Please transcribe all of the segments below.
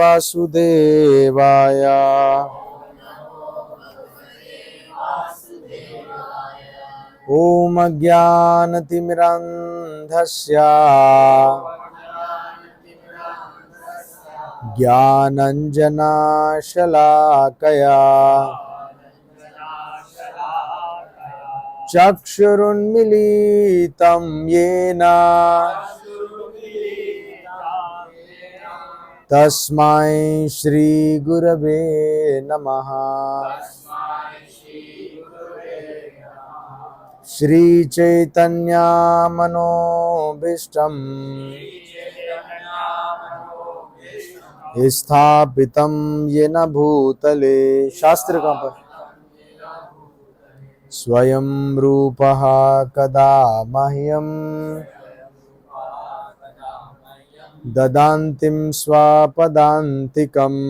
वासुदेवाय। ॐ अज्ञानतिमिरान्धस्य ज्ञानञ्जनशलाकया चक्षुरुन्मीलितं येन तस्मै श्रीगुरवे नमः। श्रीचैतन्यमनोभीष्टं स्थापितं येन भूतले शास्त्र का पर स्वयं रूपः कदा मह्यं ददान्तिं स्वापदान्तिकम्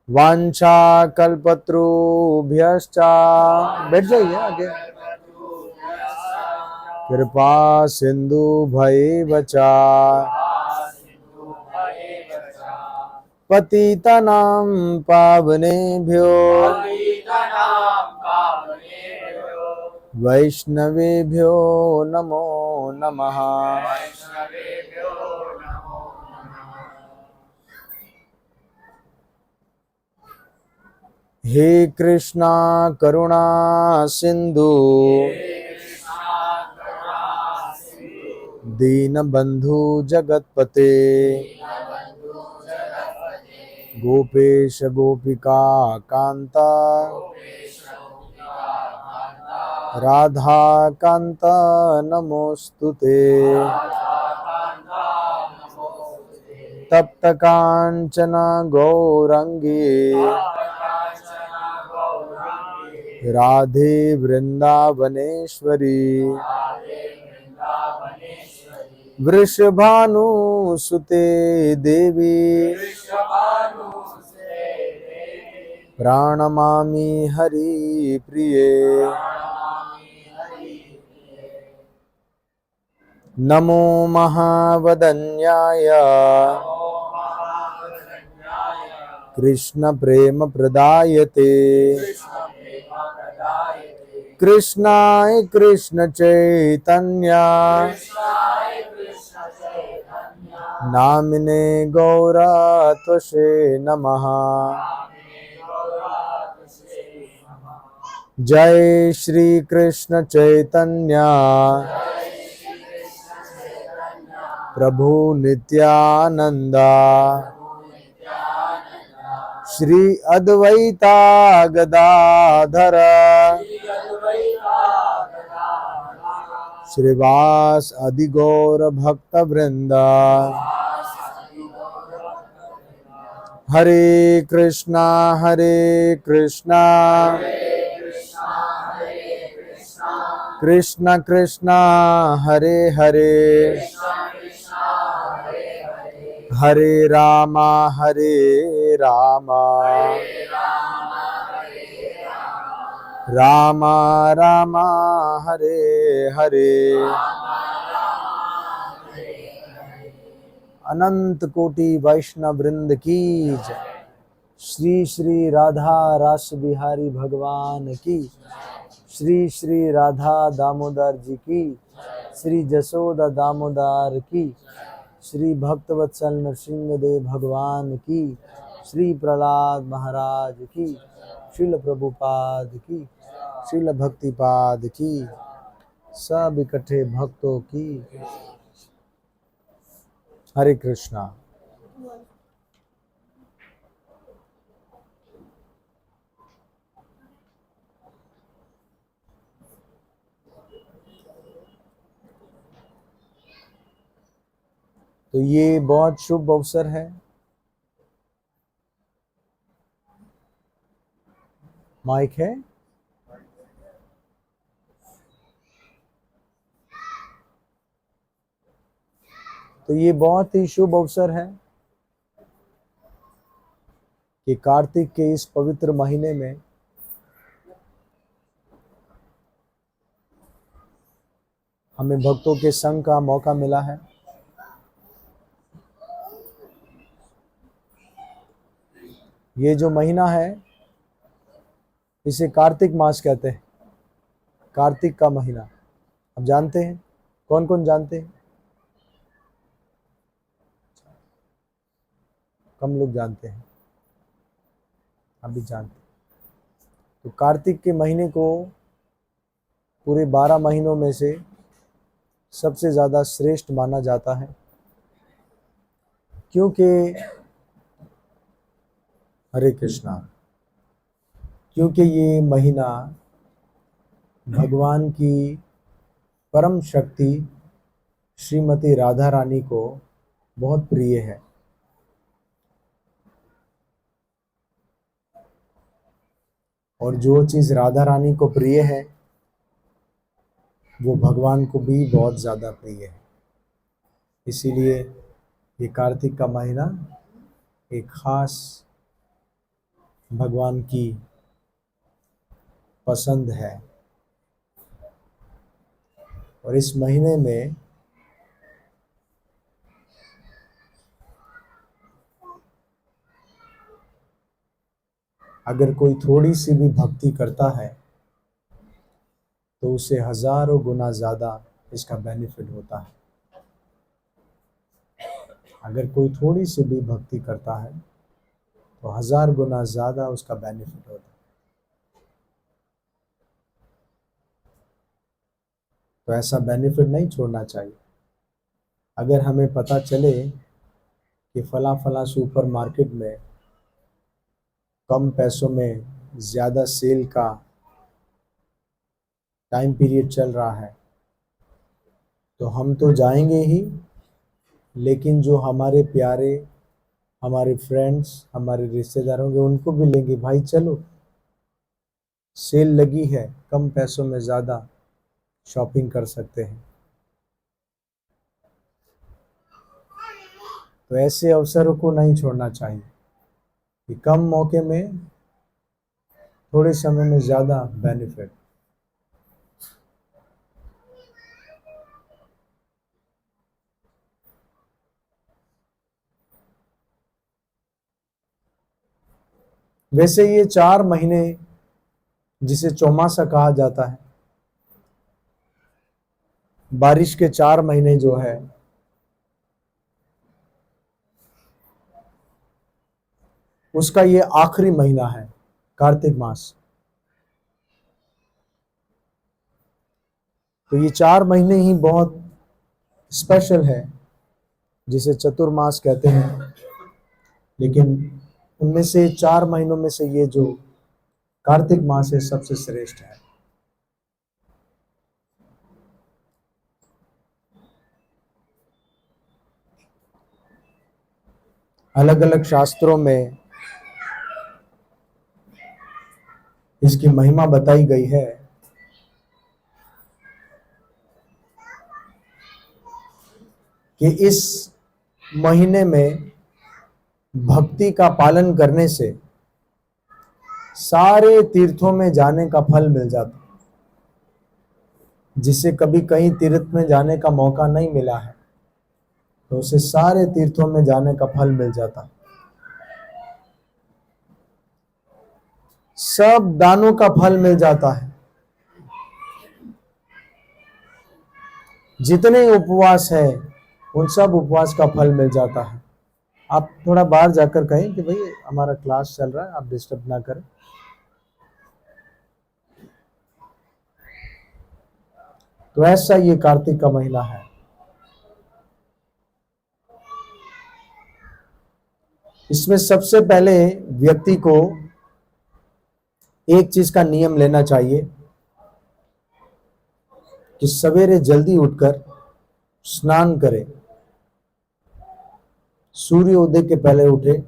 वाञ्छाकल्पतरुभ्यश्च बैठ जाइए आगे कृपा सिन्धुभ्यैव च पतितानां पावनेभ्यो वैष्णवेभ्यो नमो नमः। हे कृष्णा करुणा सिंधु दीनबंधु जगतपते गोपेश गोपिका कांता राधा कांता नमोस्तुते। तप्त कांचन गौरंगी राधे वृंदावनेश्वरी वृषभानुसुते देवी प्रणमामि हरिप्रिये। नमो महावदन्याय कृष्ण प्रेम प्रदायते कृष्णाय कृष्ण चैतन्य नामिने गौरत्वसे नमः। जय श्री कृष्ण चैतन्य प्रभु नित्यानंद श्री अद्वैता गदाधर श्रीवास आदि गौर भक्त वृंद। हरे कृष्णा कृष्णा कृष्णा हरे हरे हरे राम राम राम हरे हरे। अनंत कोटि वैष्णव वृंद की जय। श्री श्री राधा रास बिहारी भगवान की, श्री श्री राधा दामोदर जी की, श्री जसोदा दामोदर की, श्री भक्तवत्सल नरसिंहदेव भगवान की, श्री प्रहलाद महाराज की, श्रील प्रभुपाद की, श्रील भक्तिपाद की, सब इकट्ठे भक्तों की। हरे कृष्णा। तो ये बहुत शुभ अवसर है। माइक है? तो ये बहुत ही शुभ अवसर है कि कार्तिक के इस पवित्र महीने में हमें भक्तों के संग का मौका मिला है। ये जो महीना है इसे कार्तिक मास कहते हैं। कार्तिक का महीना आप जानते हैं? कौन कौन जानते हैं? कम लोग जानते हैं, अभी जानते हैं। तो कार्तिक के महीने को पूरे 12 महीनों में से सबसे ज़्यादा श्रेष्ठ माना जाता है, क्योंकि हरे कृष्णा, क्योंकि ये महीना भगवान की परम शक्ति श्रीमती राधा रानी को बहुत प्रिय है। और जो चीज़ राधा रानी को प्रिय है वो भगवान को भी बहुत ज़्यादा प्रिय है। इसीलिए ये कार्तिक का महीना एक खास भगवान की पसंद है। और इस महीने में अगर कोई थोड़ी सी भी भक्ति करता है तो उसे हजारों गुना ज़्यादा इसका बेनिफिट होता है। अगर कोई थोड़ी सी भी भक्ति करता है तो 1000 गुना ज़्यादा उसका बेनिफिट होता है। तो ऐसा बेनिफिट नहीं छोड़ना चाहिए। अगर हमें पता चले कि फला फला सुपर मार्केट में कम पैसों में ज़्यादा सेल का टाइम पीरियड चल रहा है तो हम तो जाएंगे ही, लेकिन जो हमारे प्यारे, हमारे फ्रेंड्स, हमारे रिश्तेदार होंगे उनको भी लेंगे, भाई चलो सेल लगी है, कम पैसों में ज़्यादा शॉपिंग कर सकते हैं। तो ऐसे अवसरों को नहीं छोड़ना चाहिए कि कम मौके में थोड़े समय में ज़्यादा बेनिफिट। वैसे ये 4 महीने जिसे चौमासा कहा जाता है, बारिश के 4 महीने जो है उसका ये आखिरी महीना है, कार्तिक मास। तो ये 4 महीने ही बहुत स्पेशल है, जिसे चतुर्मास कहते हैं। लेकिन उनमें से 4 महीनों में से ये जो कार्तिक मास है सबसे श्रेष्ठ है। अलग अलग शास्त्रों में इसकी महिमा बताई गई है कि इस महीने में भक्ति का पालन करने से सारे तीर्थों में जाने का फल मिल जाता। जिसे कभी कहीं तीर्थ में जाने का मौका नहीं मिला है तो उसे सारे तीर्थों में जाने का फल मिल जाता। सब दानों का फल मिल जाता है। जितने उपवास है उन सब उपवास का फल मिल जाता है। आप थोड़ा बाहर जाकर कहें कि भाई हमारा क्लास चल रहा है, आप डिस्टर्ब ना करें। तो ऐसा ये कार्तिक का महीना है। इसमें सबसे पहले व्यक्ति को एक चीज का नियम लेना चाहिए कि सवेरे जल्दी उठकर स्नान करे, सूर्य उदय के पहले उठे,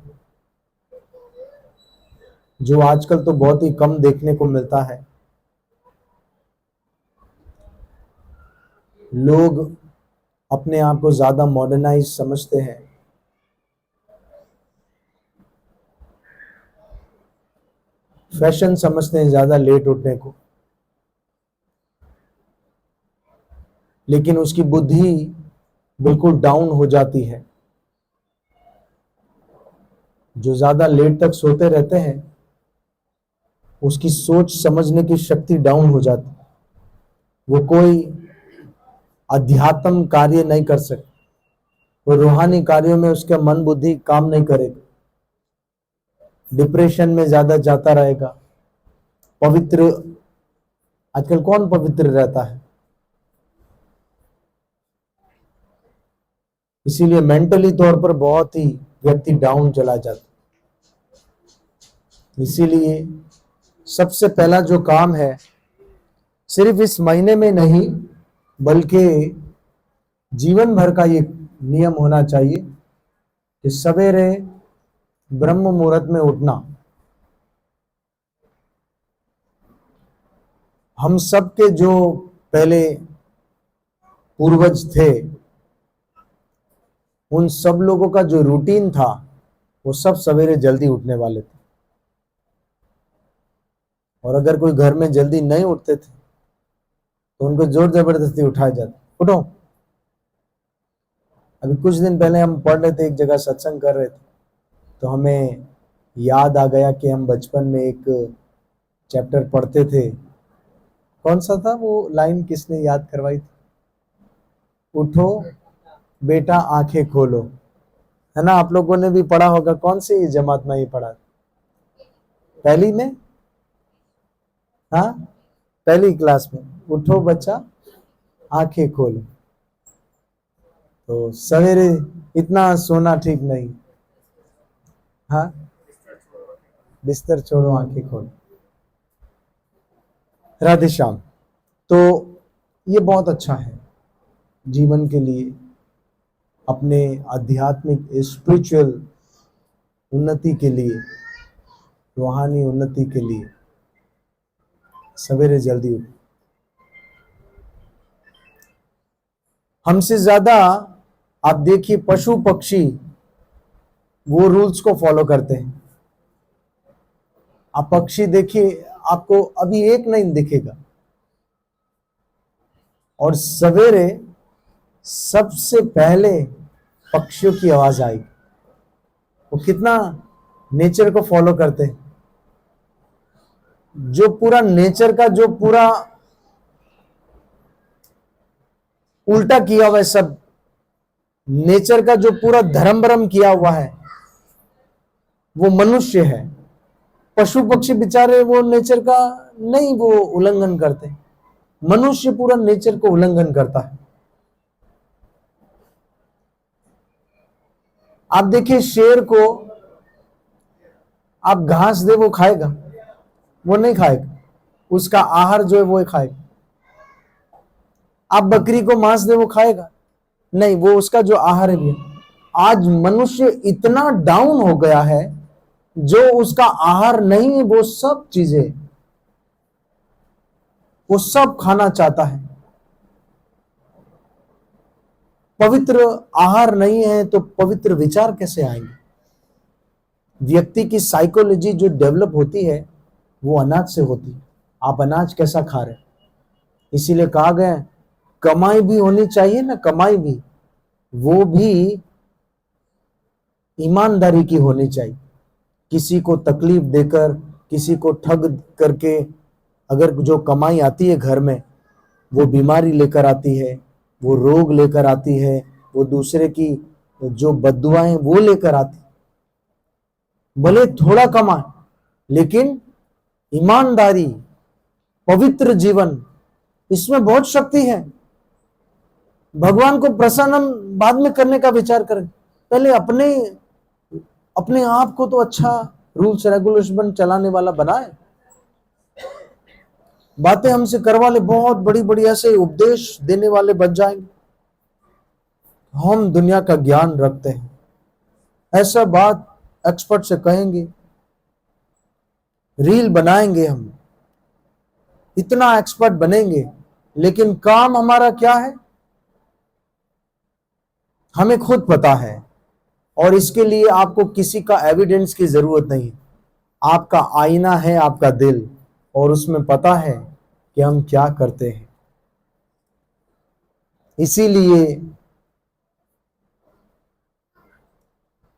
जो आजकल तो बहुत ही कम देखने को मिलता है। लोग अपने आप को ज्यादा मॉडर्नाइज समझते हैं, फैशन समझते हैं ज्यादा लेट उठने को, लेकिन उसकी बुद्धि बिल्कुल डाउन हो जाती है। जो ज्यादा लेट तक सोते रहते हैं उसकी सोच समझने की शक्ति डाउन हो जाती, वो कोई अध्यात्म कार्य नहीं कर सकते, वो रूहानी कार्यों में उसका मन बुद्धि काम नहीं करेगा, डिप्रेशन में ज्यादा जाता रहेगा। पवित्र, आजकल कौन पवित्र रहता है? इसीलिए मेंटली तौर पर बहुत ही व्यक्ति डाउन चला जाता। इसीलिए सबसे पहला जो काम है, सिर्फ इस महीने में नहीं बल्कि जीवन भर का ये नियम होना चाहिए कि सवेरे ब्रह्म मुहूर्त में उठना। हम सब के जो पहले पूर्वज थे, उन सब लोगों का जो रूटीन था वो सब सवेरे जल्दी उठने वाले थे। और अगर कोई घर में जल्दी नहीं उठते थे तो उनको जोर जबरदस्ती उठाया जाता, उठो। अभी कुछ दिन पहले हम पढ़ रहे थे, एक जगह सत्संग कर रहे थे, तो हमें याद आ गया कि हम बचपन में एक चैप्टर पढ़ते थे। कौन सा था वो लाइन, किसने याद करवाई थी? उठो बेटा आंखें खोलो, है ना? आप लोगों ने भी पढ़ा होगा। कौन सी जमात में ये पढ़ा? पहली में? हाँ, पहली क्लास में। उठो बच्चा आंखें खोलो। तो सवेरे इतना सोना ठीक नहीं। हाँ, बिस्तर छोड़ो आंखें खोलो। राधे श्याम। तो ये बहुत अच्छा है जीवन के लिए, अपने आध्यात्मिक स्पिरिचुअल उन्नति के लिए, रूहानी उन्नति के लिए सवेरे जल्दी उठो। हमसे ज्यादा आप देखिए पशु पक्षी वो रूल्स को फॉलो करते हैं। आप पक्षी देखिए, आपको अभी एक नहीं दिखेगा, और सवेरे सबसे पहले पक्षियों की आवाज आएगी। वो कितना नेचर को फॉलो करते हैं। जो पूरा नेचर का जो पूरा उल्टा किया हुआ है, सब नेचर का जो पूरा धर्म भरम किया हुआ है वो मनुष्य है। पशु पक्षी बेचारे वो नेचर का नहीं वो उल्लंघन करते, मनुष्य पूरा नेचर को उल्लंघन करता है। आप देखिए शेर को आप घास दे वो खाएगा? वो नहीं खाएगा, उसका आहार जो है वो खाएगा। आप बकरी को मांस दे वो खाएगा? नहीं, वो उसका जो आहार है भी। आज मनुष्य इतना डाउन हो गया है, जो उसका आहार नहीं है वो सब चीजें वो सब खाना चाहता है। पवित्र आहार नहीं है तो पवित्र विचार कैसे आएंगे? व्यक्ति की साइकोलॉजी जो डेवलप होती है वो अनाज से होती है। आप अनाज कैसा खा रहे हैं? इसीलिए कहा गया है कमाई भी होनी चाहिए ना, कमाई भी, वो भी ईमानदारी की होनी चाहिए। किसी को तकलीफ देकर, किसी को ठग करके अगर जो कमाई आती है घर में, वो बीमारी लेकर आती है, वो रोग लेकर आती है, वो दूसरे की जो बद्दुआएं वो लेकर आती। भले थोड़ा कमाए लेकिन ईमानदारी, पवित्र जीवन, इसमें बहुत शक्ति है। भगवान को प्रसन्न बाद में करने का विचार करें, पहले अपने आप को तो अच्छा रूल्स रेगुलेशन चलाने वाला बनाए। बातें हमसे करवा ले, बहुत बड़ी बड़ी ऐसे उपदेश देने वाले बन जाएंगे। हम दुनिया का ज्ञान रखते हैं, ऐसा बात एक्सपर्ट से कहेंगे, रील बनाएंगे, हम इतना एक्सपर्ट बनेंगे, लेकिन काम हमारा क्या है हमें खुद पता है। और इसके लिए आपको किसी का एविडेंस की जरूरत नहीं। आपका आईना है आपका दिल, और उसमें पता है कि हम क्या करते हैं। इसीलिए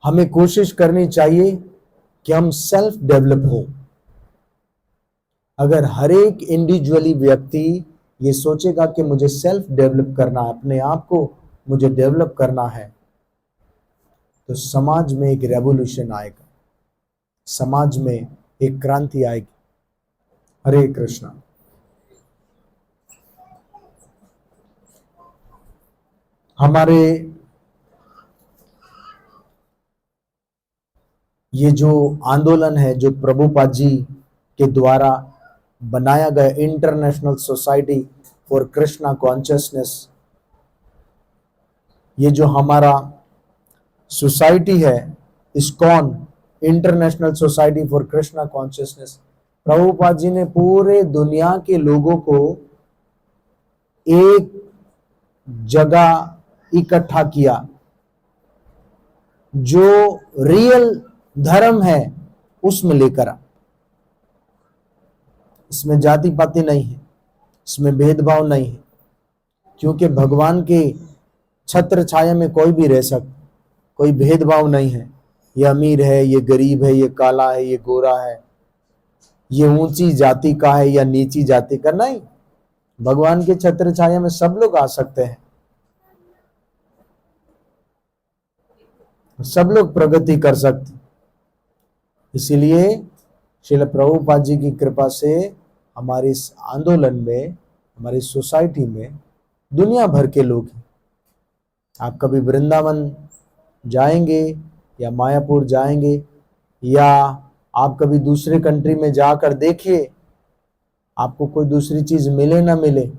हमें कोशिश करनी चाहिए कि हम सेल्फ डेवलप हो। अगर हर एक इंडिविजुअली व्यक्ति ये सोचेगा कि मुझे सेल्फ डेवलप करना है, अपने आप को मुझे डेवलप करना है, तो समाज में एक रेवोल्यूशन आएगा, समाज में एक क्रांति आएगी। हरे कृष्णा। हमारे ये जो आंदोलन है, जो प्रभुपाद जी के द्वारा बनाया गया international society for Krishna consciousness, ये जो हमारा सोसाइटी है ISKCON, international society for Krishna consciousness, Prabhupada ji ने पूरे दुनिया के लोगों को एक जगह इकट्ठा किया। जो रियल धर्म है उसमें लेकर आ। इसमें जाति पाति नहीं है, इसमें भेदभाव नहीं है, क्योंकि भगवान के छत्र छाया में कोई भी रह सकता, कोई भेदभाव नहीं है। ये अमीर है, ये गरीब है, ये काला है, ये गोरा है, ये ऊंची जाति का है या नीची जाति का, नहीं। भगवान के छत्र छाया में सब लोग आ सकते हैं, सब लोग प्रगति कर सकते। इसीलिए श्रील प्रभुपाद जी की कृपा से हमारे इस आंदोलन में, हमारी सोसाइटी में दुनिया भर के लोग हैं। आप कभी वृंदावन जाएंगे या मायापुर जाएंगे या आप कभी दूसरे कंट्री में जाकर देखिए, आपको कोई दूसरी चीज मिले ना मिले,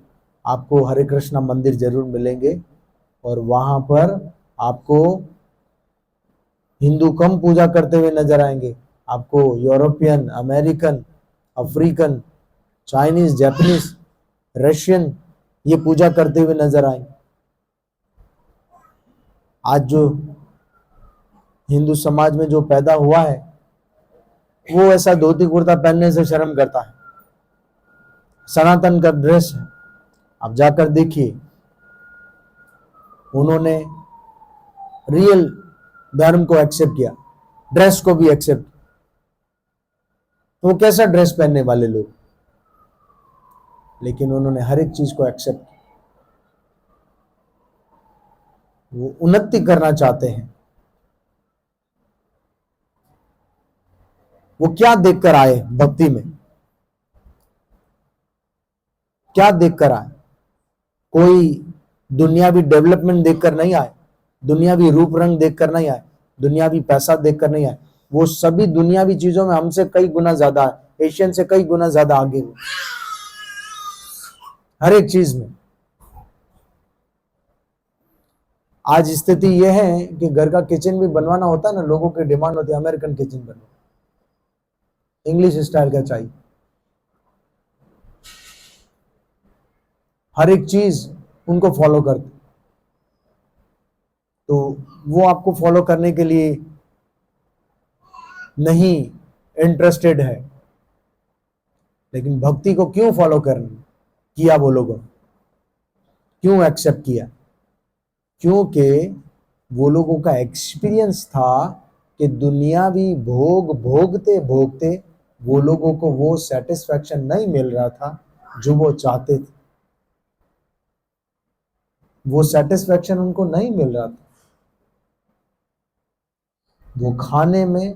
आपको हरे कृष्णा मंदिर जरूर मिलेंगे। और वहां पर आपको हिंदू कम पूजा करते हुए नजर आएंगे, आपको European, American, African, Chinese, Japanese, Russian ये पूजा करते हुए नजर आएंगे। आज जो हिंदू समाज में जो पैदा हुआ है वो ऐसा धोती कुर्ता पहनने से शर्म करता है, सनातन का ड्रेस है। आप जाकर देखिए, उन्होंने रियल धर्म को एक्सेप्ट किया, ड्रेस को भी एक्सेप्ट। तो वो कैसा ड्रेस पहनने वाले लोग, लेकिन उन्होंने हर एक चीज को एक्सेप्ट किया। वो उन्नति करना चाहते हैं। वो क्या देखकर आए भक्ति में, क्या देखकर आए? कोई दुनियावी डेवलपमेंट देखकर नहीं आए, दुनियावी रूप रंग देखकर नहीं आए, दुनियावी पैसा देखकर नहीं आए। वो सभी दुनियावी चीजों में हमसे कई गुना ज्यादा है, एशियन से कई गुना ज्यादा आगे हो हर एक चीज में। आज स्थिति यह है कि घर का किचन भी बनवाना होता है ना, लोगों की डिमांड होती है अमेरिकन किचन बनवाओ, इंग्लिश स्टाइल का चाहिए। हर एक चीज उनको फॉलो करते, तो वो आपको फॉलो करने के लिए नहीं इंटरेस्टेड है। लेकिन भक्ति को क्यों फॉलो करना किया वो लोगों, क्यों एक्सेप्ट किया? क्योंकि वो लोगों का एक्सपीरियंस था कि दुनियावी भोग भोगते भोगते वो लोगों को वो सेटिस्फैक्शन नहीं मिल रहा था जो वो चाहते थे। वो सेटिस्फैक्शन उनको नहीं मिल रहा था। वो खाने में,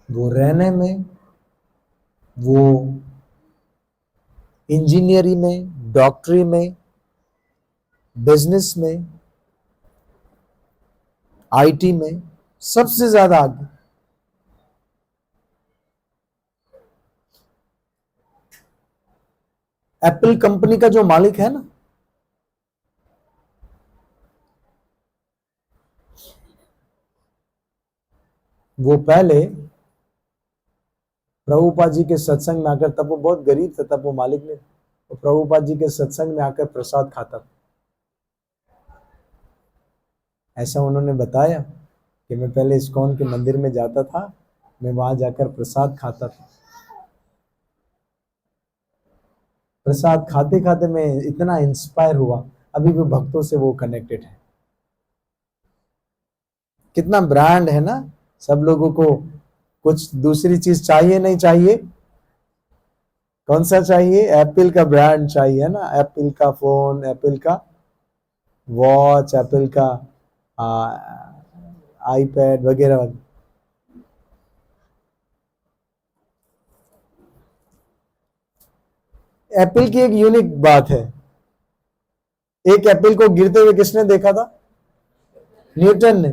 वो रहने में, वो इंजीनियरिंग में, डॉक्टरी में, बिजनेस में, आईटी में सबसे ज्यादा आगे। एप्पल कंपनी का जो मालिक है ना, वो पहले प्रभुपाद जी के सत्संग में आकर, तब वो बहुत गरीब था, तब वो मालिक ने, तो प्रभुपाद जी के सत्संग में आकर प्रसाद खाता था। ऐसा उन्होंने बताया कि मैं पहले इस्कॉन के मंदिर में जाता था, मैं वहां जाकर प्रसाद खाता था। प्रसाद खाते खाते मैं इतना इंस्पायर हुआ, अभी भी भक्तों से वो कनेक्टेड है। कितना ब्रांड है ना, सब लोगों को कुछ दूसरी चीज चाहिए नहीं चाहिए, कौन सा चाहिए? एप्पल का ब्रांड चाहिए ना, एप्पल का फोन, एप्पल का वॉच, एप्पल का आईपैड वगैरह वगैरह। एप्पल की एक यूनिक बात है, एक एप्पल को गिरते हुए किसने देखा था? न्यूटन ने।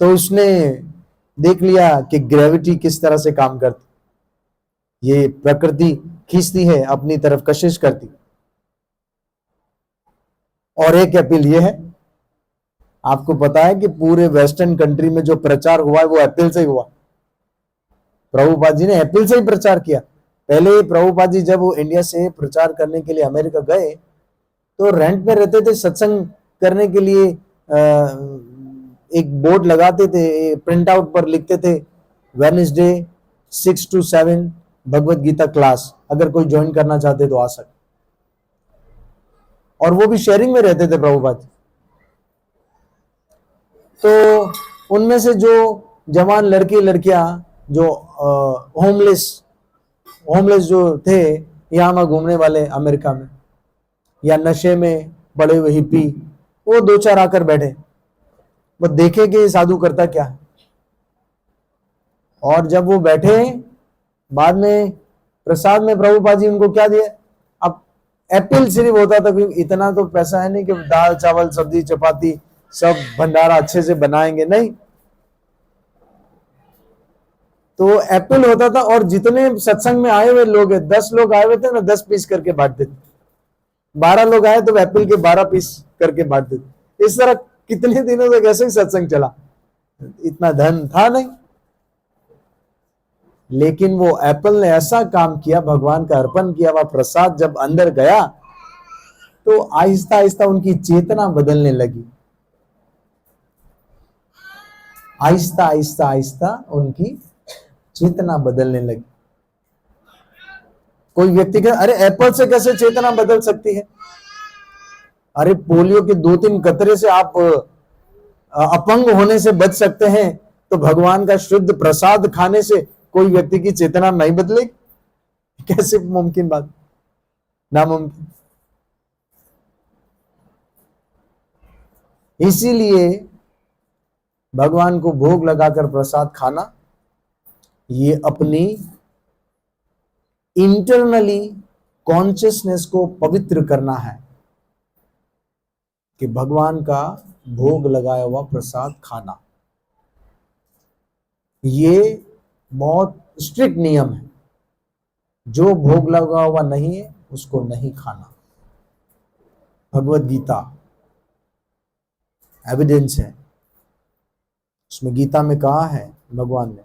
तो उसने देख लिया कि ग्रेविटी किस तरह से काम करती, ये प्रकृति खींचती है अपनी तरफ, कशिश करती। और एक एप्पल ये है, आपको पता है कि पूरे वेस्टर्न कंट्री में जो प्रचार हुआ है वो एप्पल से ही हुआ। प्रभुपाद जी ने एप्पल से ही प्रचार किया। पहले प्रभुपाद जी जब वो इंडिया से प्रचार करने के लिए अमेरिका गए तो रेंट पे रहते थे, सत्संग करने के लिए एक बोर्ड लगाते थे, प्रिंट आउट पर लिखते थे Wednesday 6 to 7 Bhagavad Gita class, अगर कोई ज्वाइन करना चाहते तो आ सकते। और वो भी शेयरिंग में रहते थे प्रभुपाद। तो उनमें से जो जवान लड़के लड़कियां जो होमलेस जो थे यहाँ वहां घूमने वाले अमेरिका में, या नशे में पड़े हुए हिप्पी, वो दो चार आकर बैठे, वो देखे कि साधु करता क्या है। और जब वो बैठे, बाद में प्रसाद में प्रभुपाद जी उनको क्या दिया? अब एप्पल सिर्फ होता था, क्योंकि इतना तो पैसा है नहीं कि दाल चावल सब्जी चपाती सब भंडारा अच्छे से बनाएंगे, नहीं। तो एप्पल होता था, और जितने सत्संग में आए हुए लोग हैं, 10 लोग आए हुए थे ना, 10 पीस करके बांट देते। 12 लोग आए तो एप्पल के 12 पीस करके बांट देते। इस तरह कितने दिनों तक ऐसे ही सत्संग चला, इतना धन था नहीं। लेकिन वो एप्पल ने ऐसा काम किया, भगवान का अर्पण किया, वह प्रसाद जब अंदर गया तो आहिस्ता आहिस्ता उनकी चेतना बदलने लगी। आहिस्ता आहिस्ता आहिस्ता उनकी चेतना बदलने लगी। कोई व्यक्ति कहे अरे एप्पल से कैसे चेतना बदल सकती है? अरे पोलियो के 2-3 कतरे से आप अपंग होने से बच सकते हैं, तो भगवान का शुद्ध प्रसाद खाने से कोई व्यक्ति की चेतना नहीं बदलेगी? कैसे मुमकिन बात? नामुमकिन। इसीलिए भगवान को भोग लगाकर प्रसाद खाना, ये अपनी इंटरनली कॉन्शियसनेस को पवित्र करना है, कि भगवान का भोग लगाया हुआ प्रसाद खाना, ये बहुत स्ट्रिक्ट नियम है। जो भोग लगा हुआ नहीं है उसको नहीं खाना। भगवत गीता एविडेंस है, उसमें गीता में कहा है भगवान ने,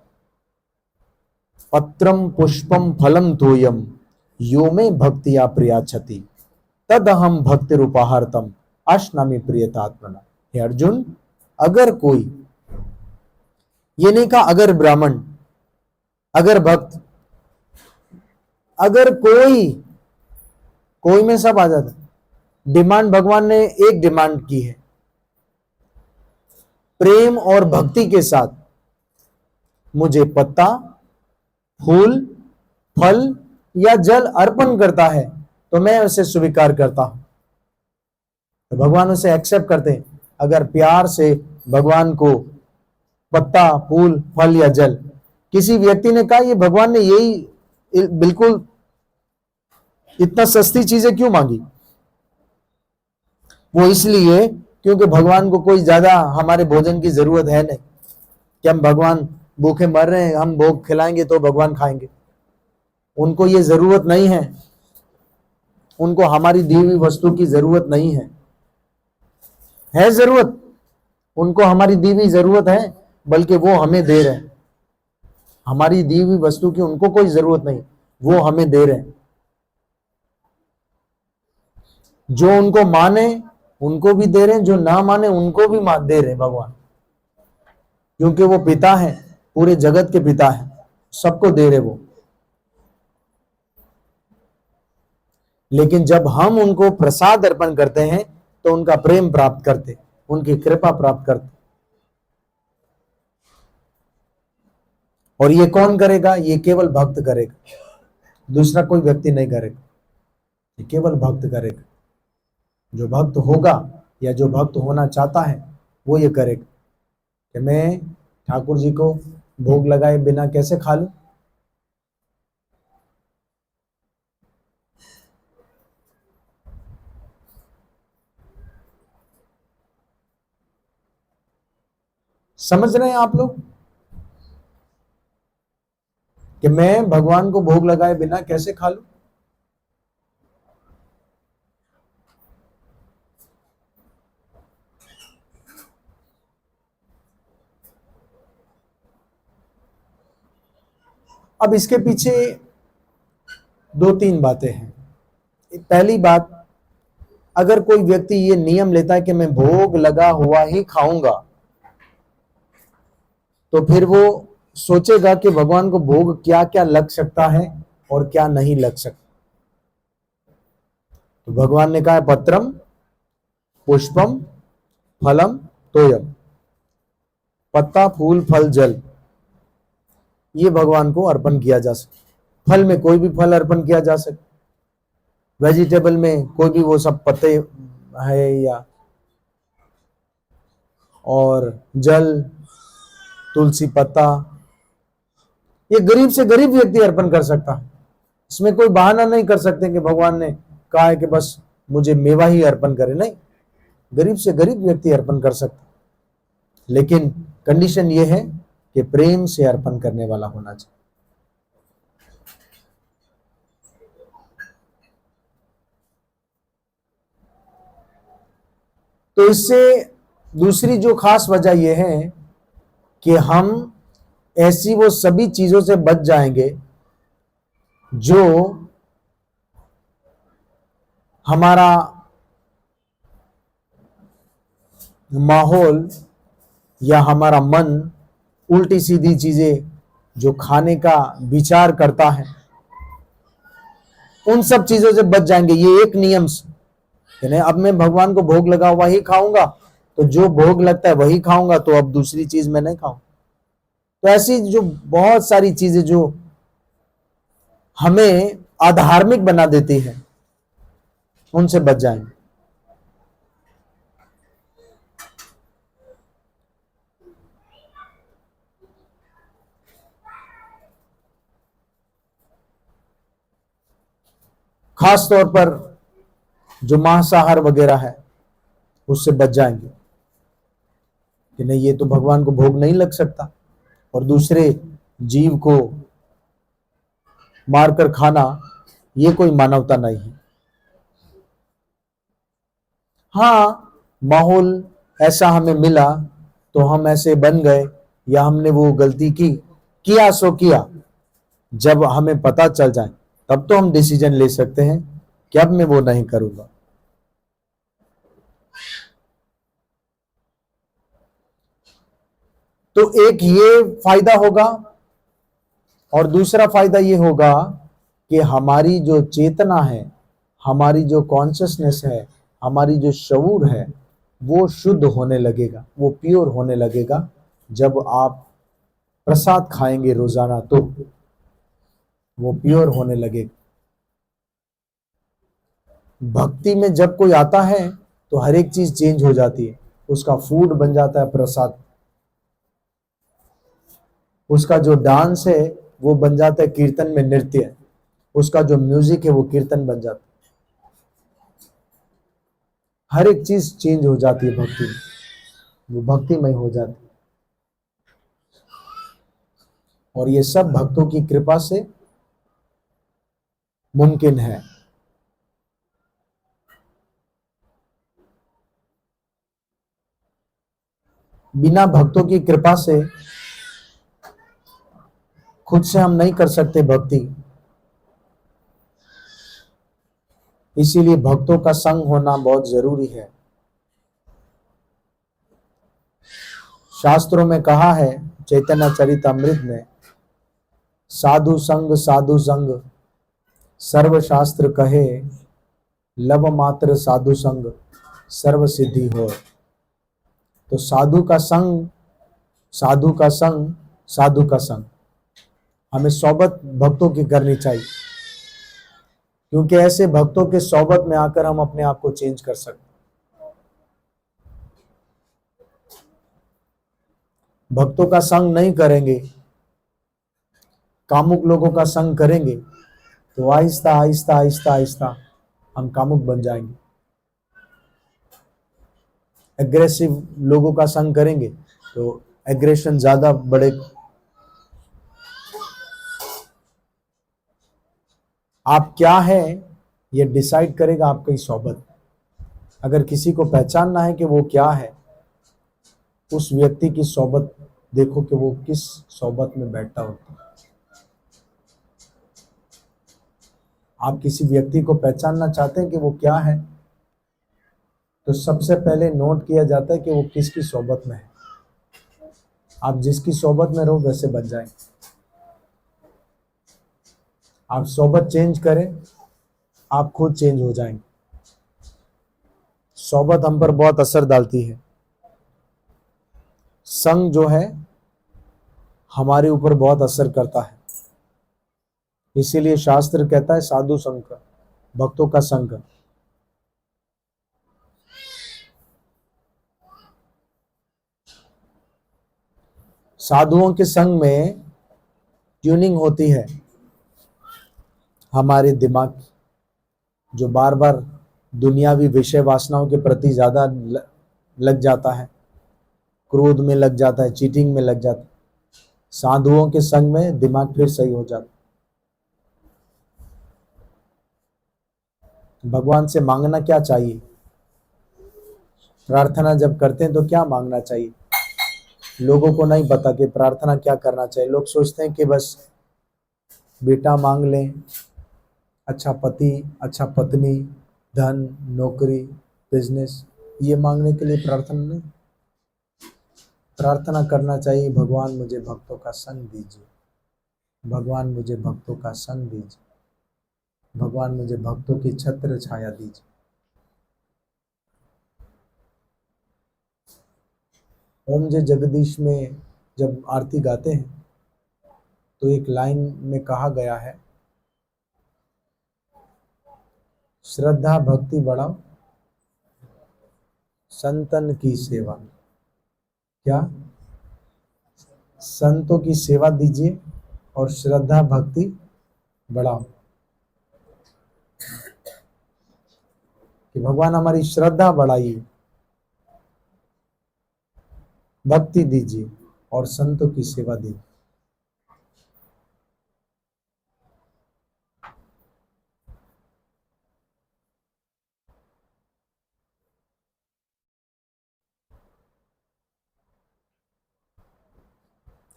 पत्रम पुष्पम फलम तोयम यो में भक्तिया प्रियाच्छति तद हम भक्ति रूपाहारतम अश्नामी प्रियतात्मना। हे अर्जुन, अगर कोई, ये नहीं कहा अगर ब्राह्मण, अगर भक्त, अगर कोई में सब आ जाता। डिमांड भगवान ने एक डिमांड की है, प्रेम और भक्ति के साथ मुझे पत्ता, फूल, फल या जल अर्पण करता है तो मैं उसे स्वीकार करता हूं। तो भगवान उसे एक्सेप्ट करते हैं। अगर प्यार से भगवान को पत्ता, फूल, फल या जल, किसी व्यक्ति ने कहा ये भगवान ने यही बिल्कुल इतना सस्ती चीजें क्यों मांगी? वो इसलिए क्योंकि भगवान को कोई ज्यादा हमारे भोजन की जरूरत है नहीं, कि हम भगवान भूखे मर रहे हैं, हम भोग खिलाएंगे तो भगवान खाएंगे। उनको ये जरूरत नहीं है, उनको हमारी दी हुई वस्तु की जरूरत नहीं है। जरूरत उनको हमारी दी हुई जरूरत है, बल्कि वो हमें दे रहे हैं। हमारी दी हुई वस्तु की उनको कोई जरूरत नहीं, वो हमें दे रहे हैं। जो उनको माने उनको भी दे रहे हैं, जो ना माने उनको भी दे रहे हैं भगवान, क्योंकि वो पिता है, पूरे जगत के पिता है, सबको दे रहे वो। लेकिन जब हम उनको प्रसाद अर्पण करते हैं तो उनका प्रेम प्राप्त करते, उनकी कृपा प्राप्त करते। और ये कौन करेगा? ये केवल भक्त करेगा, दूसरा कोई व्यक्ति नहीं करेगा, ये केवल भक्त करेगा। जो भक्त होगा या जो भक्त होना चाहता है वो ये करेगा कि मैं ठाकुर जी को भोग लगाए बिना कैसे खा लूं। समझ रहे हैं आप लोग कि मैं भगवान को भोग लगाए बिना कैसे खा लूं? अब इसके पीछे दो तीन बातें हैं। पहली बात, अगर कोई व्यक्ति ये नियम लेता है कि मैं भोग लगा हुआ ही खाऊंगा, तो फिर वो सोचेगा कि भगवान को भोग क्या क्या लग सकता है और क्या नहीं लग सकता। तो भगवान ने कहा है पत्रम पुष्पम फलम तोयम, पत्ता फूल फल जल, ये भगवान को अर्पण किया जा सकता। फल में कोई भी फल अर्पण किया जा सकता, वेजिटेबल में कोई भी वो सब पत्ते है, या और जल तुलसी पत्ता, ये गरीब से गरीब व्यक्ति अर्पण कर सकता है। इसमें कोई बहाना नहीं कर सकते कि भगवान ने कहा है कि बस मुझे मेवा ही अर्पण करे, नहीं, गरीब से गरीब व्यक्ति अर्पण कर सकता, लेकिन कंडीशन ये है कि प्रेम से अर्पण करने वाला होना चाहिए। तो इससे दूसरी जो खास वजह यह है कि हम ऐसी वो सभी चीजों से बच जाएंगे जो हमारा माहौल या हमारा मन उल्टी सीधी चीजें जो खाने का विचार करता है, उन सब चीजों से बच जाएंगे ये एक नियम से। यानी अब मैं भगवान को भोग लगा हुआ ही खाऊंगा, तो जो भोग लगता है वही खाऊंगा, तो अब दूसरी चीज मैं नहीं खाऊं। तो ऐसी जो बहुत सारी चीजें जो हमें अधार्मिक बना देती है, उनसे बच जाएंगे। खास तौर पर जो मांसाहार वगैरह है उससे बच जाएंगे कि नहीं, ये तो भगवान को भोग नहीं लग सकता, और दूसरे जीव को मारकर खाना ये कोई मानवता नहीं है। हाँ, माहौल ऐसा हमें मिला तो हम ऐसे बन गए, या हमने वो गलती की, किया सो किया। जब हमें पता चल जाए तब तो हम डिसीजन ले सकते हैं कि अब मैं वो नहीं करूंगा। तो एक ये फायदा होगा, और दूसरा फायदा ये होगा कि हमारी जो चेतना है, हमारी जो कॉन्शियसनेस है, हमारी जो शऊर है, वो शुद्ध होने लगेगा, वो प्योर होने लगेगा। जब आप प्रसाद खाएंगे रोजाना तो वो प्योर होने लगेगा। भक्ति में जब कोई आता है तो हर एक चीज चेंज हो जाती है। उसका फूड बन जाता है प्रसाद, उसका जो डांस है वो बन जाता है कीर्तन में नृत्य, उसका जो म्यूजिक है वो कीर्तन बन जाता है। हर एक चीज चेंज हो जाती है भक्ति में, वो भक्तिमय हो जाती है। और ये सब भक्तों की कृपा से मुमकिन है। बिना भक्तों की कृपा से खुद से हम नहीं कर सकते भक्ति, इसीलिए भक्तों का संग होना बहुत जरूरी है। शास्त्रों में कहा है, चैतन्य चरितमृत में, साधु संग सर्व शास्त्र कहे, लव मात्र साधु संग सर्व सिद्धि हो। तो साधु का संग, साधु का संग, साधु का संग, हमें सोबत भक्तों की करनी चाहिए, क्योंकि ऐसे भक्तों के सोबत में आकर हम अपने आप को चेंज कर सकते। भक्तों का संग नहीं करेंगे, कामुक लोगों का संग करेंगे, तो आहिस्ता आहिस्ता आहिस्ता आहिस्ता हम कामुक बन जाएंगे। एग्रेसिव लोगों का संग करेंगे तो एग्रेशन ज्यादा बढ़ेगा। आप क्या है ये डिसाइड करेगा आपकी सोबत। अगर किसी को पहचानना है कि वो क्या है, उस व्यक्ति की सोबत देखो कि वो किस सोबत में बैठता होता है। आप किसी व्यक्ति को पहचानना चाहते हैं कि वो क्या है, तो सबसे पहले नोट किया जाता है कि वो किसकी सोबत में है। आप जिसकी सोबत में रहो वैसे बन जाएंगे। आप सोबत चेंज करें, आप खुद चेंज हो जाएंगे। सोबत हम पर बहुत असर डालती है। संग जो है हमारे ऊपर बहुत असर करता है। इसीलिए शास्त्र कहता है साधु संग का, भक्तों का संग का। साधुओं के संग में ट्यूनिंग होती है हमारे दिमाग, जो बार बार दुनियावी विषय वासनाओं के प्रति ज्यादा लग जाता है, क्रोध में लग जाता है, चीटिंग में लग जाता है। साधुओं के संग में दिमाग फिर सही हो जाता है। भगवान से मांगना क्या चाहिए? प्रार्थना जब करते हैं तो क्या मांगना चाहिए? लोगों को नहीं पता कि प्रार्थना क्या करना चाहिए। लोग सोचते हैं कि बस बेटा मांग लें, अच्छा पति, अच्छा पत्नी, धन, नौकरी, बिजनेस, ये मांगने के लिए प्रार्थना नहीं। प्रार्थना करना चाहिए, भगवान मुझे भक्तों का संग दीजिए, भगवान मुझे भक्तों का संग दीजिए, भगवान मुझे भक्तों की छत्र छाया दीजिए। ओम जय जगदीश में जब आरती गाते हैं तो एक लाइन में कहा गया है, श्रद्धा भक्ति बढ़ाओ, संतन की सेवा। क्या? संतों की सेवा दीजिए और श्रद्धा भक्ति बढ़ाओ, कि भगवान हमारी श्रद्धा बढ़ाइए, भक्ति दीजिए और संतों की सेवा दीजिए।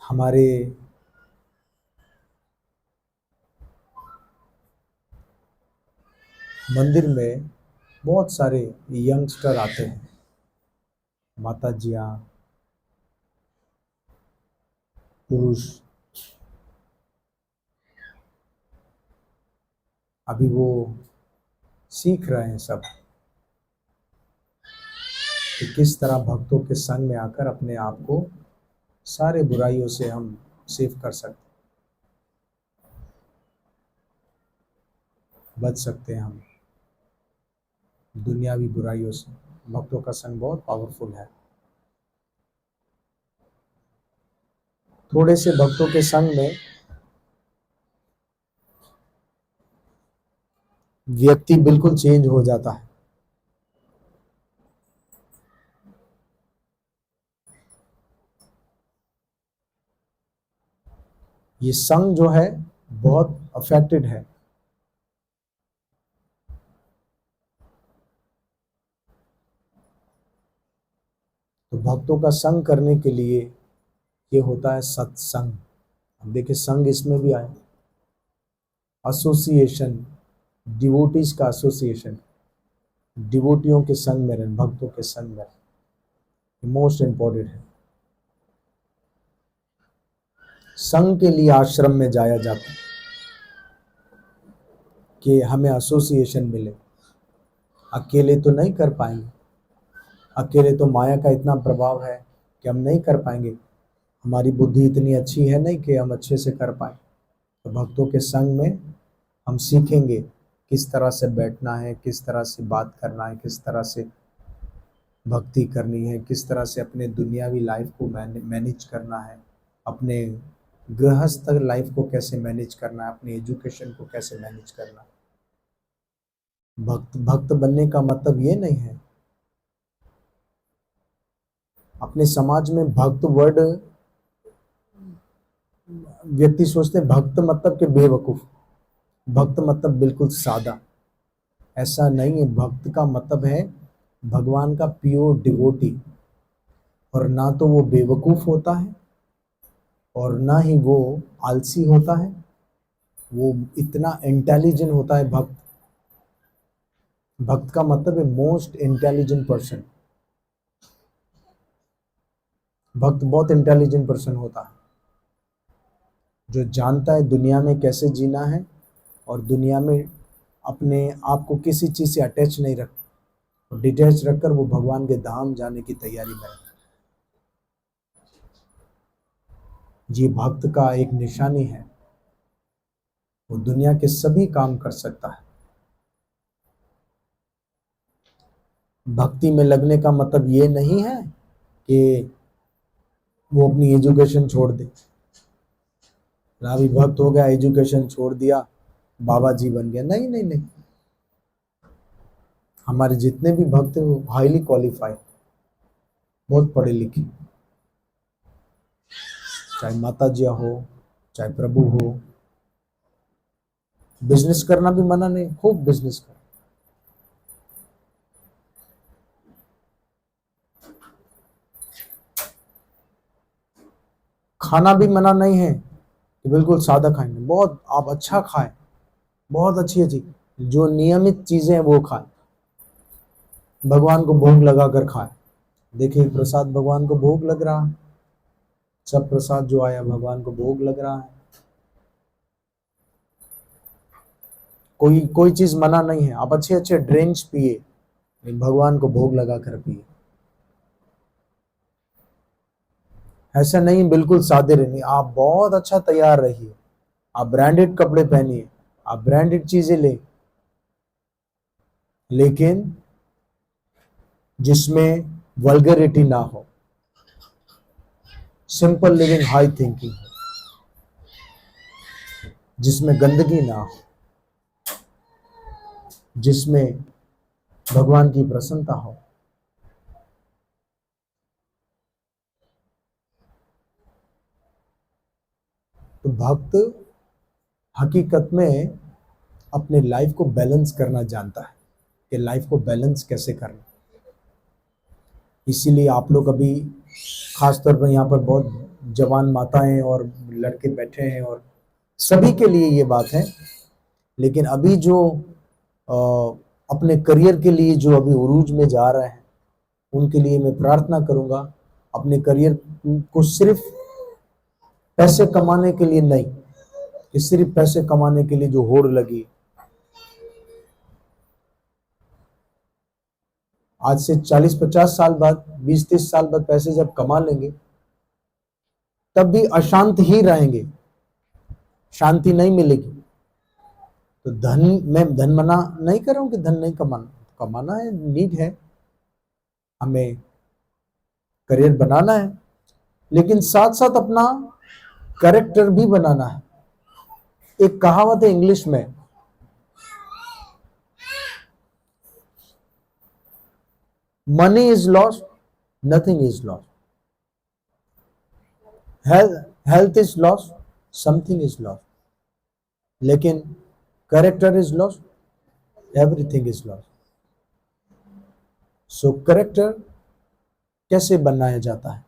हमारे मंदिर में बहुत सारे यंगस्टर आते हैं, माता जियाँ, पुरुष, अभी वो सीख रहे हैं सब कि किस तरह भक्तों के संग में आकर अपने आप को सारे बुराइयों से हम सेव कर सकते, बच सकते हैं हम दुनियावी बुराइयों से। भक्तों का संग बहुत पावरफुल है। थोड़े से भक्तों के संग में व्यक्ति बिल्कुल चेंज हो जाता है। ये संग जो है बहुत अफेक्टेड है। तो भक्तों का संग करने के लिए ये होता है सत्संग। अब देखिए संग इसमें भी आए, एसोसिएशन, डिवोटीज का एसोसिएशन, डिवोटियों के संग में रहना, भक्तों के संग में, मोस्ट इंपॉर्टेंट है। संग के लिए आश्रम में जाया जाता है कि हमें एसोसिएशन मिले, अकेले तो नहीं कर पाएंगे। अकेले तो माया का इतना प्रभाव है कि हम नहीं कर पाएंगे। हमारी बुद्धि इतनी अच्छी है नहीं कि हम अच्छे से कर पाए। तो भक्तों के संग में हम सीखेंगे किस तरह से बैठना है, किस तरह से बात करना है, किस तरह से भक्ति करनी है, किस तरह से अपने दुनियावी लाइफ को मैनेज करना है, अपने गृहस्थ लाइफ को कैसे मैनेज करना है, अपनी एजुकेशन को कैसे मैनेज करना है। भक्त भक्त बनने का मतलब ये नहीं है। अपने समाज में भक्त वर्ड व्यक्ति सोचते हैं भक्त मतलब के बेवकूफ, भक्त मतलब बिल्कुल सादा। ऐसा नहीं है। भक्त का मतलब है भगवान का प्योर डिवोटी। और ना तो वो बेवकूफ होता है और ना ही वो आलसी होता है। वो इतना इंटेलिजेंट होता है। भक्त भक्त का मतलब है मोस्ट इंटेलिजेंट पर्सन। भक्त बहुत इंटेलिजेंट पर्सन होता है, जो जानता है दुनिया में कैसे जीना है और दुनिया में अपने आप को किसी चीज से अटैच नहीं रख, डिटैच रखकर वो भगवान के धाम जाने की तैयारी में है। ये भक्त का एक निशानी है। वो दुनिया के सभी काम कर सकता है। भक्ति में लगने का मतलब ये नहीं है कि वो अपनी एजुकेशन छोड़ दे। अभी भक्त हो गया, एजुकेशन छोड़ दिया, बाबा जी बन गया। नहीं नहीं नहीं। हमारे जितने भी भक्त हैं वो हाईली क्वालिफाइड, बहुत पढ़े लिखे, चाहे माता जी हो चाहे प्रभु हो। बिजनेस करना भी मना नहीं, खूब बिजनेस कर। खाना भी मना नहीं है कि बिल्कुल सादा खाएंगे, बहुत आप अच्छा खाएं, बहुत अच्छी अच्छी जो नियमित चीजें हैं वो खाएं। भगवान को भोग लगा कर खाएं। देखिए प्रसाद भगवान को भोग लग रहा है, सब प्रसाद जो आया भगवान को भोग लग रहा है। कोई कोई चीज मना नहीं है। आप अच्छे अच्छे ड्रिंक्स पिए, भगवान को भोग लगा कर पिए। ऐसा नहीं बिल्कुल सादे रहनी, आप बहुत अच्छा तैयार रहिए, आप ब्रांडेड कपड़े पहनिए, आप ब्रांडेड चीजें ले, लेकिन जिसमें वल्गरिटी ना हो, सिंपल लिविंग हाई थिंकिंग हो, जिसमें गंदगी ना हो, जिसमें भगवान की प्रसन्नता हो। तो भक्त हकीकत में अपने लाइफ को बैलेंस करना जानता है कि लाइफ को बैलेंस कैसे करना। इसीलिए आप लोग अभी खासतौर पर यहाँ पर बहुत जवान माताएं और लड़के बैठे हैं और सभी के लिए ये बात है। लेकिन अभी जो अपने करियर के लिए जो अभी उरूज में जा रहे हैं, उनके लिए मैं प्रार्थना करूंगा अपने करियर को सिर्फ पैसे कमाने के लिए नहीं, कि सिर्फ पैसे कमाने के लिए जो होड़ लगी। आज से 40-50 साल बाद, 20-30 साल बाद पैसे जब कमा लेंगे तब भी अशांत ही रहेंगे, शांति नहीं मिलेगी। तो धन, मैं धन मना नहीं कर रहा हूं कि धन नहीं कमाना, कमाना है, नीड है, हमें करियर बनाना है, लेकिन साथ साथ अपना कैरेक्टर भी बनाना है। एक कहावत है इंग्लिश में, money is lost, nothing is lost, health is lost, something is lost, लेकिन character is lost, everything is lost. So character कैसे बनाया जाता है?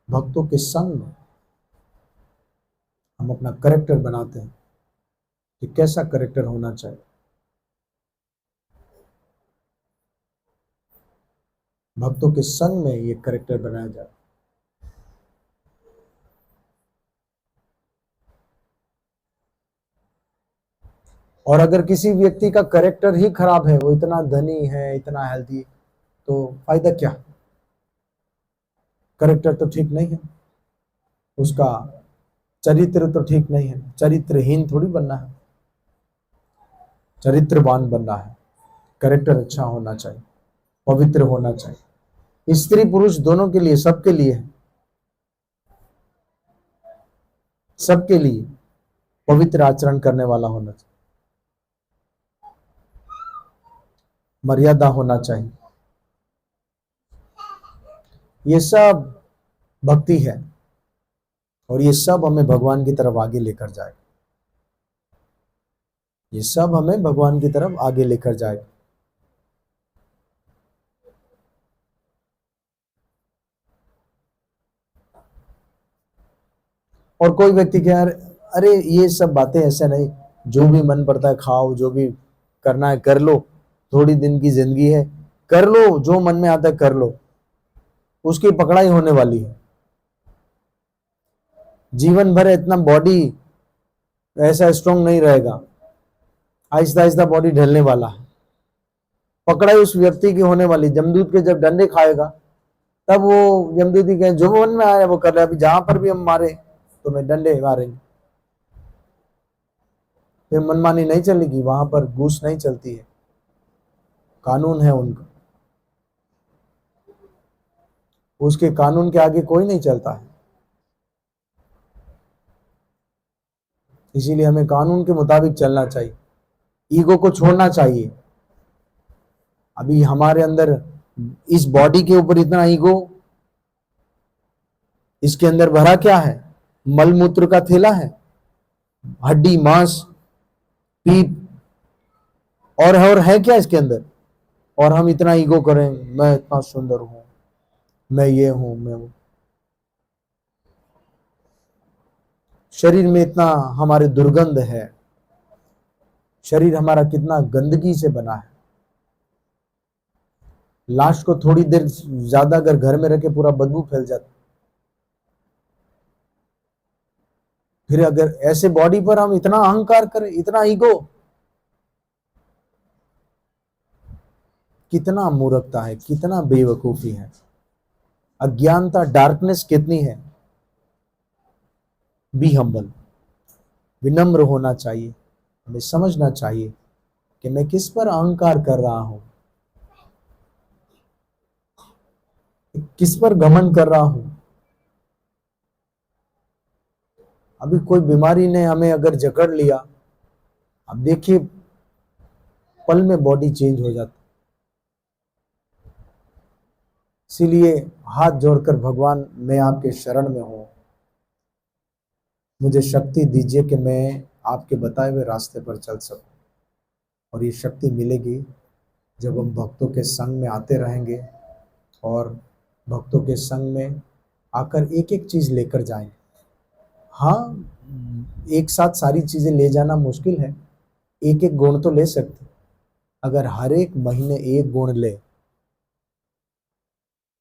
भक्तों के संग में हम अपना कैरेक्टर बनाते हैं कि कैसा कैरेक्टर होना चाहिए। भक्तों के संग में ये कैरेक्टर बनाया जाता है। और अगर किसी व्यक्ति का कैरेक्टर ही खराब है, वो इतना धनी है, इतना हेल्दी, तो फायदा क्या? कैरेक्टर तो ठीक नहीं है, उसका चरित्र तो ठीक नहीं है। चरित्रहीन थोड़ी बनना है, चरित्रवान बनना है। कैरेक्टर अच्छा होना चाहिए, पवित्र होना चाहिए। स्त्री पुरुष दोनों के लिए, सबके लिए है, सबके लिए पवित्र आचरण करने वाला होना चाहिए, मर्यादा होना चाहिए। ये सब भक्ति है और ये सब हमें भगवान की तरफ आगे लेकर जाएगा। ये सब हमें भगवान की तरफ आगे लेकर जाएगा। और कोई व्यक्ति कह अरे ये सब बातें ऐसे नहीं, जो भी मन पड़ता है खाओ, जो भी करना है कर लो, थोड़ी दिन की जिंदगी है, कर लो, जो मन में आता है कर लो, उसकी पकड़ाई होने वाली है। जीवन भर इतना बॉडी ऐसा स्ट्रांग नहीं रहेगा, आहिस्ता आहिस्ता बॉडी ढलने वाला है। पकड़ाई उस व्यक्ति की होने वाली। जमदूत के जब डंडे खाएगा तब वो यमदूत ही कहे जो मन में आया वो कर रहा है। अभी जहां पर भी हम मारे तो मैं डंडे मारेंगे, फिर मनमानी नहीं चलेगी, वहां पर घूस नहीं चलती है, कानून है उनका, उसके कानून के आगे कोई नहीं चलता है। इसीलिए हमें कानून के मुताबिक चलना चाहिए, ईगो को छोड़ना चाहिए। अभी हमारे अंदर इस बॉडी के ऊपर इतना ईगो, इसके अंदर भरा क्या है? मलमूत्र का थैला है, हड्डी मांस पीप, और है क्या इसके अंदर? और हम इतना ईगो करें, मैं इतना सुंदर हूं, मैं ये हूं, मैं वो। शरीर में इतना हमारे दुर्गंध है, शरीर हमारा कितना गंदगी से बना है। लाश को थोड़ी देर ज्यादा अगर घर में रखे पूरा बदबू फैल जाता। फिर अगर ऐसे बॉडी पर हम इतना अहंकार करें, इतना ईगो, कितना मूर्खता है, कितना बेवकूफी है, अज्ञानता, डार्कनेस कितनी है। बी हम्बल, विनम्र होना चाहिए। हमें समझना चाहिए कि मैं किस पर अहंकार कर रहा हूं, किस पर घमंड कर रहा हूं। अभी कोई बीमारी ने हमें अगर जकड़ लिया, अब देखिए पल में बॉडी चेंज हो जाती। इसीलिए हाथ जोड़कर भगवान मैं आपके शरण में हूं, मुझे शक्ति दीजिए कि मैं आपके बताए हुए रास्ते पर चल सकूं। और ये शक्ति मिलेगी जब हम भक्तों के संग में आते रहेंगे और भक्तों के संग में आकर एक एक चीज लेकर जाएंगे। हाँ, एक साथ सारी चीजें ले जाना मुश्किल है, एक एक गुण तो ले सकते। अगर हर एक महीने एक गुण ले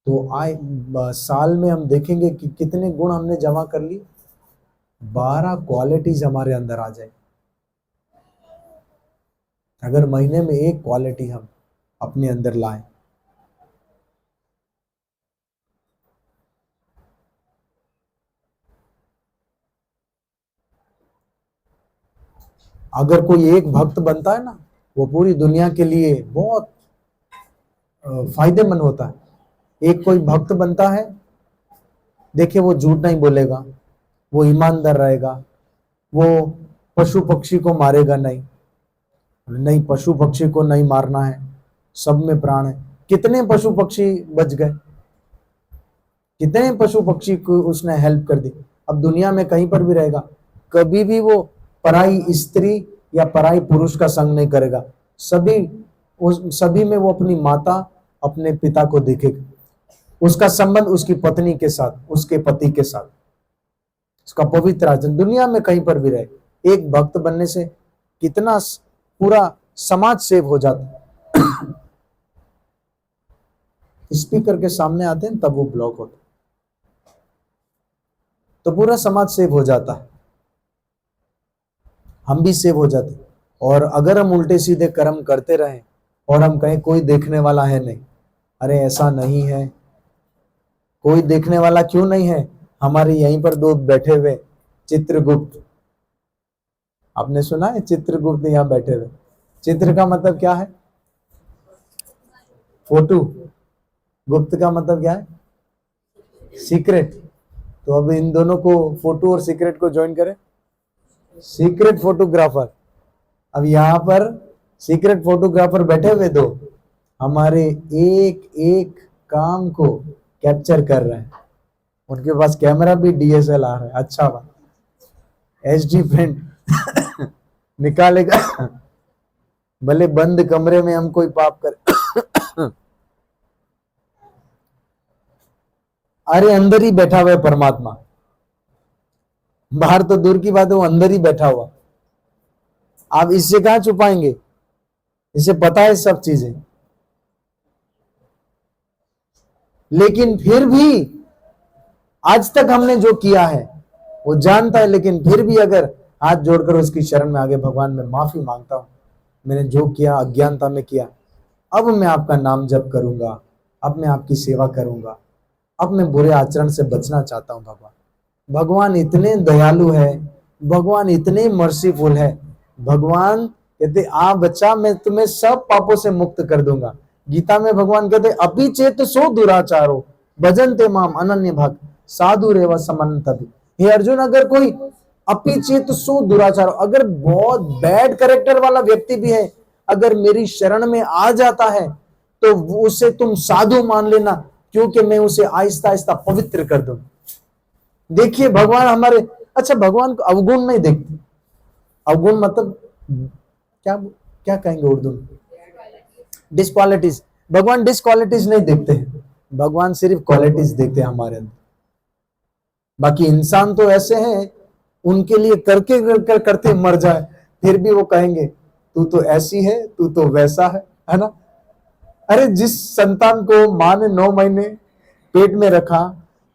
तो साल में हम देखेंगे कि कितने गुण हमने जमा कर लिए। 12 क्वालिटीज हमारे अंदर आ जाए। अगर महीने में एक क्वालिटी हम अपने अंदर लाएं, अगर कोई एक भक्त बनता है ना, वो पूरी दुनिया के लिए बहुत फायदेमंद होता है। एक कोई भक्त बनता है, देखिए वो झूठ नहीं बोलेगा, वो ईमानदार रहेगा, वो पशु पक्षी को मारेगा नहीं, नहीं पशु पक्षी को नहीं मारना है, सब में प्राण है। कितने पशु पक्षी बच गए, कितने पशु पक्षी को उसने हेल्प कर दी। अब दुनिया में कहीं पर भी रहेगा, कभी भी वो पराई स्त्री या पराई पुरुष का संग नहीं करेगा। सभी में वो अपनी माता, अपने पिता को देखेगा। उसका संबंध उसकी पत्नी के साथ, उसके पति के साथ, उसका पवित्र आचरण दुनिया में कहीं पर भी रहे। एक भक्त बनने से कितना पूरा समाज सेव हो जाता। स्पीकर के सामने आते हैं तब वो ब्लॉक होता, तो पूरा समाज सेव हो जाता है, हम भी सेव हो जाते। और अगर हम उल्टे सीधे कर्म करते रहें और हम कहें कोई देखने वाला है नहीं, अरे ऐसा नहीं है। कोई देखने वाला क्यों नहीं है? हमारे यहीं पर दो बैठे हुए चित्रगुप्त, आपने सुना है चित्रगुप्त यहाँ बैठे हुए। चित्र का मतलब क्या है? फोटो। गुप्त का मतलब क्या है? सीक्रेट। तो अब इन दोनों को, फोटो और सीक्रेट को ज्वाइन करें, सीक्रेट फोटोग्राफर। अब यहाँ पर सीक्रेट फोटोग्राफर बैठे हुए दो, हमारे एक एक काम को कैप्चर कर रहे हैं। उनके पास कैमरा भी DSLR है, अच्छा बात, HD प्रिंट निकालेगा भले बंद कमरे में हम कोई पाप कर अरे अंदर ही बैठा हुआ है परमात्मा, बाहर तो दूर की बात है, वो अंदर ही बैठा हुआ। आप इससे कहां छुपाएंगे? इसे पता है सब चीजें, लेकिन फिर भी आज तक हमने जो किया है वो जानता है। लेकिन फिर भी अगर हाथ जोड़कर उसकी शरण में आगे, भगवान मैं माफी मांगता हूं, मैंने जो किया अज्ञानता में किया, अब मैं आपका नाम जप करूंगा, अब मैं आपकी सेवा करूंगा, अब मैं बुरे आचरण से बचना चाहता हूं। भगवान इतने दयालु है, भगवान इतने मर्सीफुल है। भगवान कहते आ बच्चा, मैं तुम्हें सब पापों से मुक्त कर दूंगा। गीता में भगवान कहते अपि चेत सो दुराचारो भजन्ते माम अनन्य भक्त साधु रेव समन्तति। हे अर्जुन, अगर कोई अपि चेत सो दुराचारो, अगर बहुत बैड कैरेक्टर वाला व्यक्ति भी है, अगर मेरी शरण में आ जाता है तो उसे तुम साधु मान लेना, क्योंकि मैं उसे आहिस्ता आहिस्ता पवित्र कर दूंगा। देखिए भगवान हमारे, अच्छा भगवान को अवगुण नहीं देखते। अवगुण मतलब क्या क्या कहेंगे उर्दू में? डिसक्वालिटीज। भगवान डिसक्वालिटीज नहीं देखते हैं, भगवान सिर्फ क्वालिटीज देखते हैं हमारे अंदर। बाकी इंसान तो ऐसे हैं, उनके लिए करके करते मर जाए, फिर भी वो कहेंगे तू तो ऐसी है, तू तो वैसा है ना। अरे जिस संतान को माँ ने 9 महीने पेट में रखा,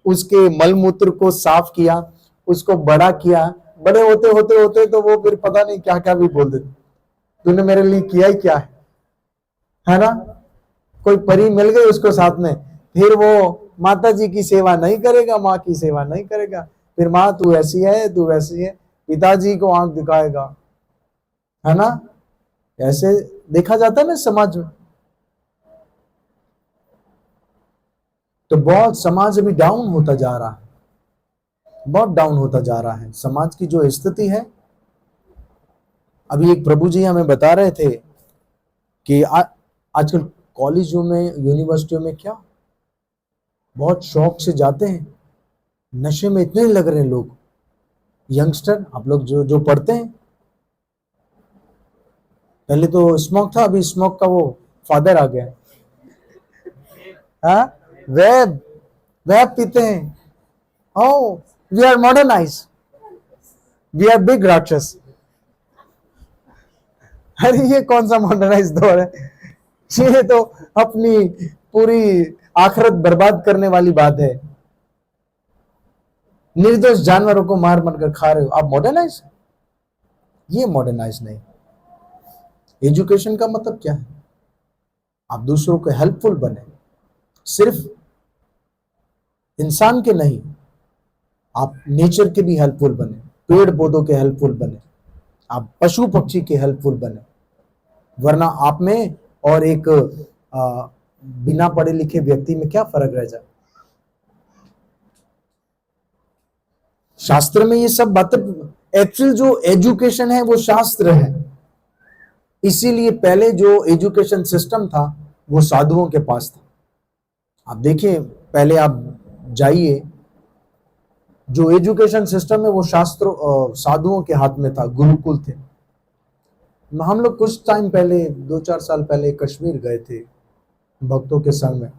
उसके मलमूत्र को साफ किया, उसको बड़ा किया, बड़े होते होते होते तो वो फिर पता नहीं क्या क्या भी बोल देते, तूने मेरे लिए किया ही क्या है ना। कोई परी मिल गई उसको साथ में, फिर वो माता जी की सेवा नहीं करेगा, माँ की सेवा नहीं करेगा, फिर माँ तू ऐसी है, तू वैसी है, पिताजी को आंख दिखाएगा, है ना। ऐसे देखा जाता है ना समाज में। तो बहुत समाज अभी डाउन होता जा रहा है, बहुत डाउन होता जा रहा है समाज की जो स्थिति है। अभी एक प्रभु जी हमें बता रहे थे कि आजकल कॉलेजों में, यूनिवर्सिटियों में क्या बहुत शौक से जाते हैं, नशे में इतने लग रहे हैं लोग, यंगस्टर, आप लोग जो पढ़ते हैं। पहले तो स्मोक था, अभी स्मोक का वो फादर आ गया, हाँ वेब वेब पीते हैं। Oh we are modernise, we are big राक्षस। अरे ये कौन सा मॉडर्नाइज दौर है? ये तो अपनी पूरी आखिरत बर्बाद करने वाली बात है। निर्दोष जानवरों को मार मार कर खा रहे हो, आप मॉडर्नाइज? ये मॉडर्नाइज नहीं। एजुकेशन का मतलब क्या है? आप दूसरों को हेल्पफुल बने, सिर्फ इंसान के नहीं, आप नेचर के भी हेल्पफुल बने, पेड़ पौधों के हेल्पफुल बने, आप पशु पक्षी के हेल्पफुल बने। वरना आप में और एक बिना पढ़े लिखे व्यक्ति में क्या फर्क रह जाए? शास्त्र में ये सब बातें, एक्चुअल जो एजुकेशन है वो शास्त्र है। इसीलिए पहले जो एजुकेशन सिस्टम था वो साधुओं के पास था। आप देखिए, पहले आप जाइए, जो एजुकेशन सिस्टम है वो शास्त्रों साधुओं के हाथ में था, गुरुकुल थे। हम लोग कुछ टाइम पहले, 2-4 साल पहले कश्मीर गए थे भक्तों के संग में।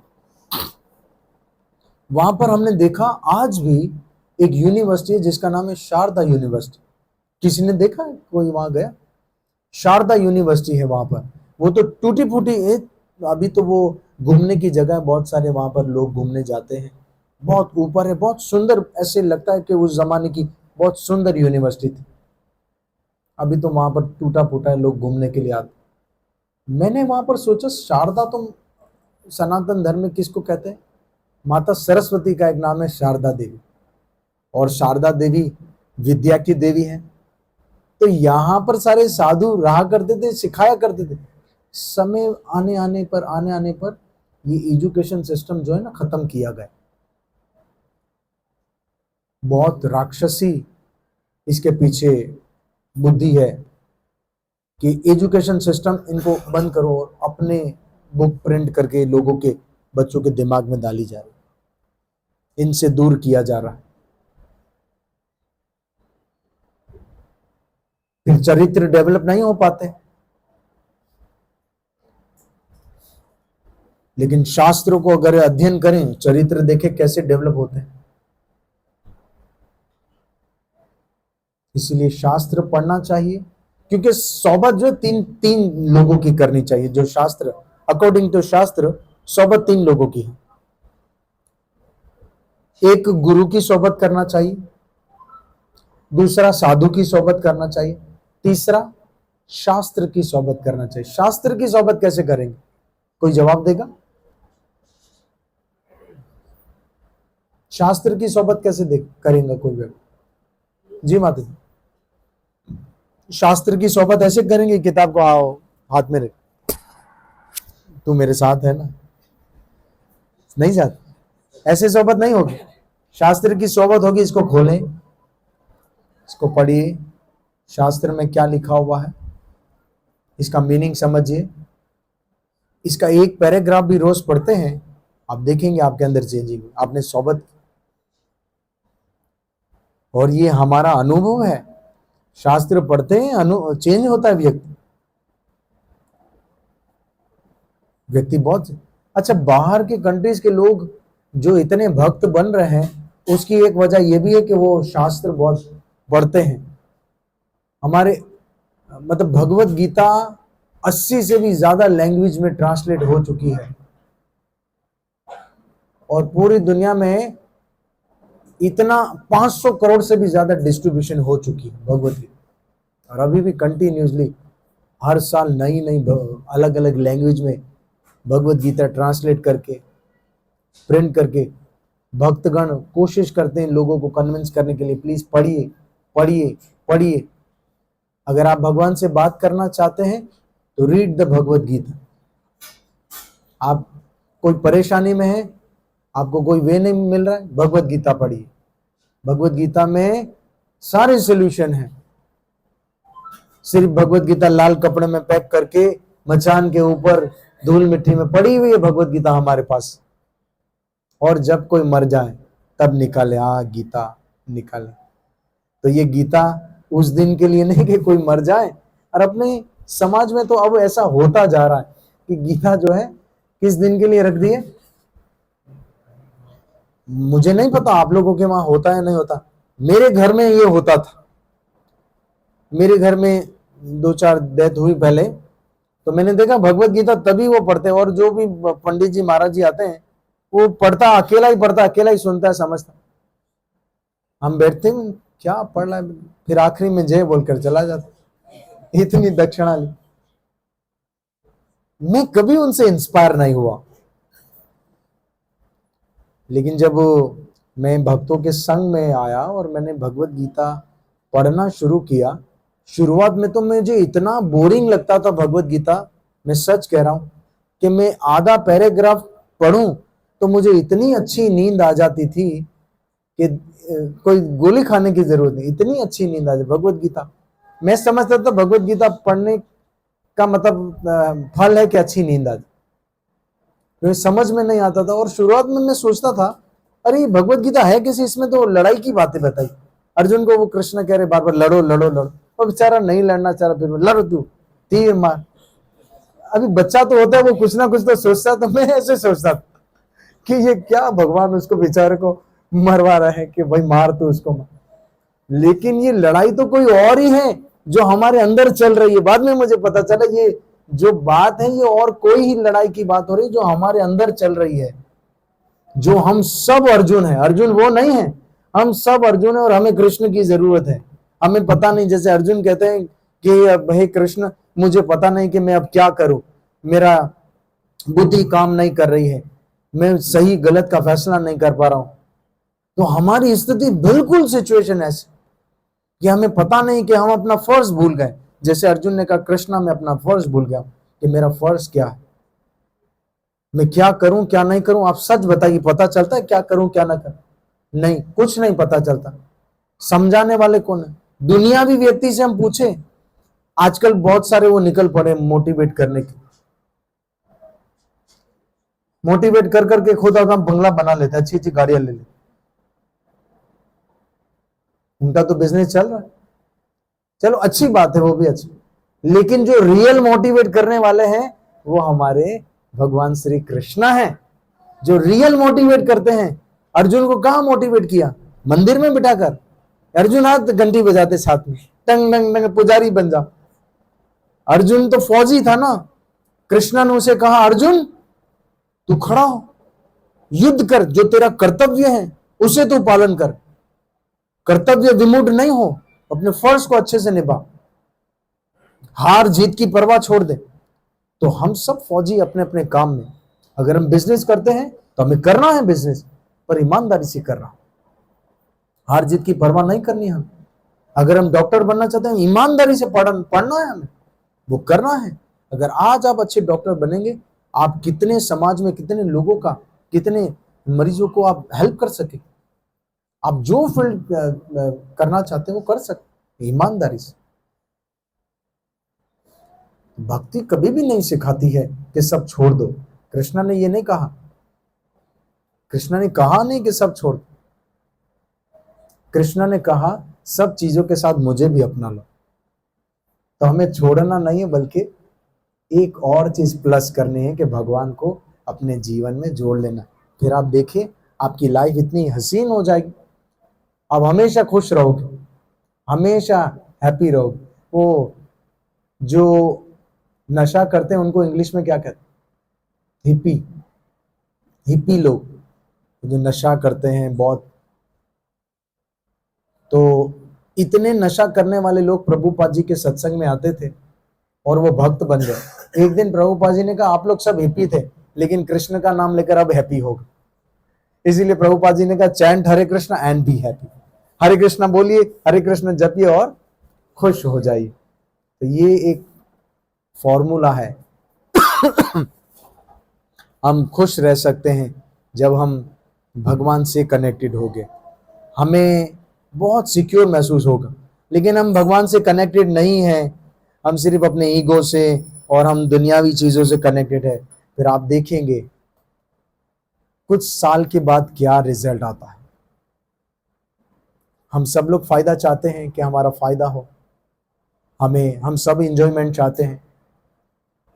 वहां पर हमने देखा आज भी एक यूनिवर्सिटी है जिसका नाम है शारदा यूनिवर्सिटी। किसी ने देखा है? कोई वहां गया? शारदा यूनिवर्सिटी है वहां पर। वो तो टूटी फूटी है, अभी तो वो घूमने की जगह है, बहुत सारे वहां पर लोग घूमने जाते हैं। बहुत ऊपर है, बहुत सुंदर, ऐसे लगता है कि उस जमाने की बहुत सुंदर यूनिवर्सिटी थी। अभी तो वहां पर टूटा फूटा है, लोग घूमने के लिए आते। मैंने वहां पर सोचा, शारदा तो सनातन धर्म में किसको कहते हैं? माता सरस्वती का एक नाम है शारदा देवी, और शारदा देवी विद्या की देवी है। तो यहाँ पर सारे साधु रहा करते थे, सिखाया करते थे। समय आने आने पर ये एजुकेशन सिस्टम जो है ना, खत्म किया गया। बहुत राक्षसी इसके पीछे बुद्धि है कि एजुकेशन सिस्टम इनको बंद करो और अपने बुक प्रिंट करके लोगों के, बच्चों के दिमाग में डाली जा रही, इनसे दूर किया जा रहा है। फिर चरित्र डेवलप नहीं हो पाते। लेकिन शास्त्रों को अगर अध्ययन करें, चरित्र देखें कैसे डेवलप होते हैं। इसलिए शास्त्र पढ़ना चाहिए, क्योंकि सोबत जो तीन लोगों की करनी चाहिए। जो शास्त्र, अकॉर्डिंग टू शास्त्र, सोबत 3 लोगों की है। एक गुरु की सोबत करना चाहिए, दूसरा साधु की सोबत करना चाहिए, तीसरा शास्त्र की सोबत करना चाहिए। शास्त्र की सोबत कैसे करेंगे? कोई जवाब देगा? शास्त्र की सोबत कैसे करेंगे कोई व्यक्ति? जी माता जी, शास्त्र की सोबत ऐसे करेंगे, किताब को आओ हाथ में रख, तू मेरे साथ है ना, नहीं साथ, ऐसे सोबत नहीं होगी। शास्त्र की सोबत होगी, इसको खोलें, इसको पढ़िए, शास्त्र में क्या लिखा हुआ है, इसका मीनिंग समझिए। इसका एक पैराग्राफ भी रोज पढ़ते हैं, आप देखेंगे आपके अंदर चेंजिंग, आपने सोबत। और ये हमारा अनुभव है, शास्त्र पढ़ते हैं, चेंज होता है व्यक्ति बहुत। अच्छा, बाहर के कंट्रीज के लोग जो इतने भक्त बन रहे हैं, उसकी एक वजह यह भी है कि वो शास्त्र बहुत पढ़ते हैं। हमारे मतलब भगवत गीता 80 से भी ज्यादा लैंग्वेज में ट्रांसलेट हो चुकी है, और पूरी दुनिया में इतना 500 करोड़ से भी ज्यादा डिस्ट्रीब्यूशन हो चुकी है भगवत गीता। और अभी भी कंटिन्यूसली हर साल नई नई अलग अलग लैंग्वेज में भगवत गीता ट्रांसलेट करके, प्रिंट करके, भक्तगण कोशिश करते हैं लोगों को कन्विंस करने के लिए, प्लीज पढ़िए पढ़िए पढ़िए। अगर आप भगवान से बात करना चाहते हैं तो रीड द भगवत गीता। आप कोई परेशानी में है, आपको कोई वे नहीं मिल रहा है, भगवत गीता पढ़िए। भगवत गीता में सारे सॉल्यूशन है। सिर्फ भगवत गीता लाल कपड़े में पैक करके मचान के ऊपर धूल मिट्टी में पड़ी हुई है भगवत गीता हमारे पास, और जब कोई मर जाए तब निकाले, गीता निकाले। तो ये गीता उस दिन के लिए नहीं कि कोई मर जाए। और अपने समाज में तो अब ऐसा होता जा रहा है कि गीता जो है किस दिन के लिए रख दी है, मुझे नहीं पता आप लोगों के वहां होता है नहीं होता। मेरे घर में ये होता था। मेरे घर में 2-4 डेथ हुई पहले, तो मैंने देखा भगवत गीता तभी वो पढ़ते, और जो भी पंडित जी महाराज जी आते हैं वो पढ़ता, अकेला ही पढ़ता, अकेला ही सुनता है, समझता। हम बैठते हैं, क्या पढ़ रहा है, फिर आखिरी में जय बोलकर चला जाता। इतनी दक्षिणा ली। मैं कभी उनसे इंस्पायर नहीं हुआ, लेकिन जब मैं भक्तों के संग में आया और मैंने भगवत गीता पढ़ना शुरू किया, शुरुआत में तो मुझे इतना बोरिंग लगता था भगवत गीता, मैं सच कह रहा हूं कि मैं आधा पैराग्राफ पढूं तो मुझे इतनी अच्छी नींद आ जाती थी कि कोई गोली खाने की जरूरत नहीं, इतनी अच्छी नींद आ जाती भगवत गीता। मैं समझता था भगवत गीता पढ़ने का मतलब फल है कि अच्छी नींद आ जाए, तो समझ में नहीं आता था। और शुरुआत में मैं सोचता था, अरे भगवत गीता है किसी, इसमें तो लड़ाई की बातें बताई। अर्जुन को वो कृष्ण कह रहे बार बार लड़ो लड़ो लड़ो, और बेचारा नहीं लड़ना चाह रहा, फिर लड़ो तू, तीर मार। अभी बच्चा तो होता है, वो कुछ ना कुछ तो सोचता, तो मैं ऐसे सोचता था कि ये क्या भगवान उसको बेचारे को मरवा रहा है कि भाई मार तू उसको मार। लेकिन ये लड़ाई तो कोई और ही है जो हमारे अंदर चल रही है। बाद में मुझे पता चला ये जो बात है ये और कोई ही लड़ाई की बात हो रही है जो हमारे अंदर चल रही है। जो हम सब अर्जुन है, अर्जुन वो नहीं है, हम सब अर्जुन है और हमें कृष्ण की जरूरत है। हमें पता नहीं, जैसे अर्जुन कहते हैं कि हे कृष्ण, मुझे पता नहीं कि मैं अब क्या करूं, मेरा बुद्धि काम नहीं कर रही है, मैं सही गलत का फैसला नहीं कर पा रहा हूं। तो हमारी स्थिति बिल्कुल सिचुएशन ऐसी कि हमें पता नहीं कि हम अपना फर्ज भूल गए। जैसे अर्जुन ने कहा, कृष्णा मैं अपना फर्ज भूल गया कि मेरा फर्ज क्या है, मैं क्या करूं क्या नहीं करूं। आप सच बताइए, पता चलता है क्या करूं क्या ना करूं? नहीं, कुछ नहीं पता चलता। समझाने वाले कौन है? दुनियावी व्यक्ति से हम पूछे, आजकल बहुत सारे वो निकल पड़े मोटिवेट करने के, मोटिवेट कर करके खुद अपना बंगला बना लेते, अच्छी अच्छी गाड़ियां ले लेते, उनका तो बिजनेस चल रहा है। चलो अच्छी बात है, वो भी अच्छी, लेकिन जो रियल मोटिवेट करने वाले हैं वो हमारे भगवान श्री कृष्णा हैं, जो रियल मोटिवेट करते हैं। अर्जुन को कहां मोटिवेट किया? मंदिर में बिठाकर। अर्जुन हाथ घंटी बजाते साथ में, टंग टंग टंग, पुजारी बन जा। अर्जुन तो फौजी था ना। कृष्णा ने उसे कहा, अर्जुन तू खड़ा हो, युद्ध कर, जो तेरा कर्तव्य है उसे तू पालन कर, कर्तव्य विमूढ़ नहीं हो, अपने फर्ज को अच्छे से निभा, हार जीत की परवाह छोड़ दे। तो हम सब फौजी अपने अपने काम में, अगर हम बिजनेस करते हैं तो हमें करना है बिजनेस, पर ईमानदारी से करना, हार जीत की परवाह नहीं करनी हम। अगर हम डॉक्टर बनना चाहते हैं, ईमानदारी से पढ़ना है हमें, वो करना है। अगर आज आप अच्छे डॉक्टर बनेंगे, आप कितने समाज में कितने लोगों का, कितने मरीजों को आप हेल्प कर सके। आप जो फील्ड करना चाहते हैं वो कर सकते ईमानदारी से। भक्ति कभी भी नहीं सिखाती है कि सब छोड़ दो। कृष्णा ने ये नहीं कहा, कृष्णा ने कहा नहीं कि सब छोड़ दो, कृष्णा ने कहा सब चीजों के साथ मुझे भी अपना लो। तो हमें छोड़ना नहीं है, बल्कि एक और चीज प्लस करनी है कि भगवान को अपने जीवन में जोड़ लेना। फिर आप देखिए आपकी लाइफ इतनी हसीन हो जाएगी, आप हमेशा खुश रहोगे, हमेशा हैप्पी रहोगे। वो जो नशा करते हैं उनको इंग्लिश में क्या कहते हैं? हिप्पी, हिप्पी लोग जो नशा करते हैं बहुत। तो इतने नशा करने वाले लोग प्रभुपाद जी के सत्संग में आते थे और वो भक्त बन गए। एक दिन प्रभुपाद जी ने कहा, आप लोग सब हिप्पी थे, लेकिन कृष्ण का नाम लेकर अब हैप्पी हो गए। इसीलिए प्रभुपाद जी ने कहा, chant Hare Krishna and be happy. Hare Krishna बोलिए, हरे कृष्ण जपिए और खुश हो जाइए। तो ये एक फॉर्मूला है। हम खुश रह सकते हैं जब हम भगवान से कनेक्टेड होंगे, हमें बहुत सिक्योर महसूस होगा। लेकिन हम भगवान से कनेक्टेड नहीं हैं, हम सिर्फ अपने ईगो से और हम दुनियावी चीजों से कनेक्टेड है, फिर आप देखेंगे कुछ साल के बाद क्या रिजल्ट आता है। हम सब लोग फायदा चाहते हैं कि हमारा फायदा हो, हम सब इंजॉयमेंट चाहते हैं,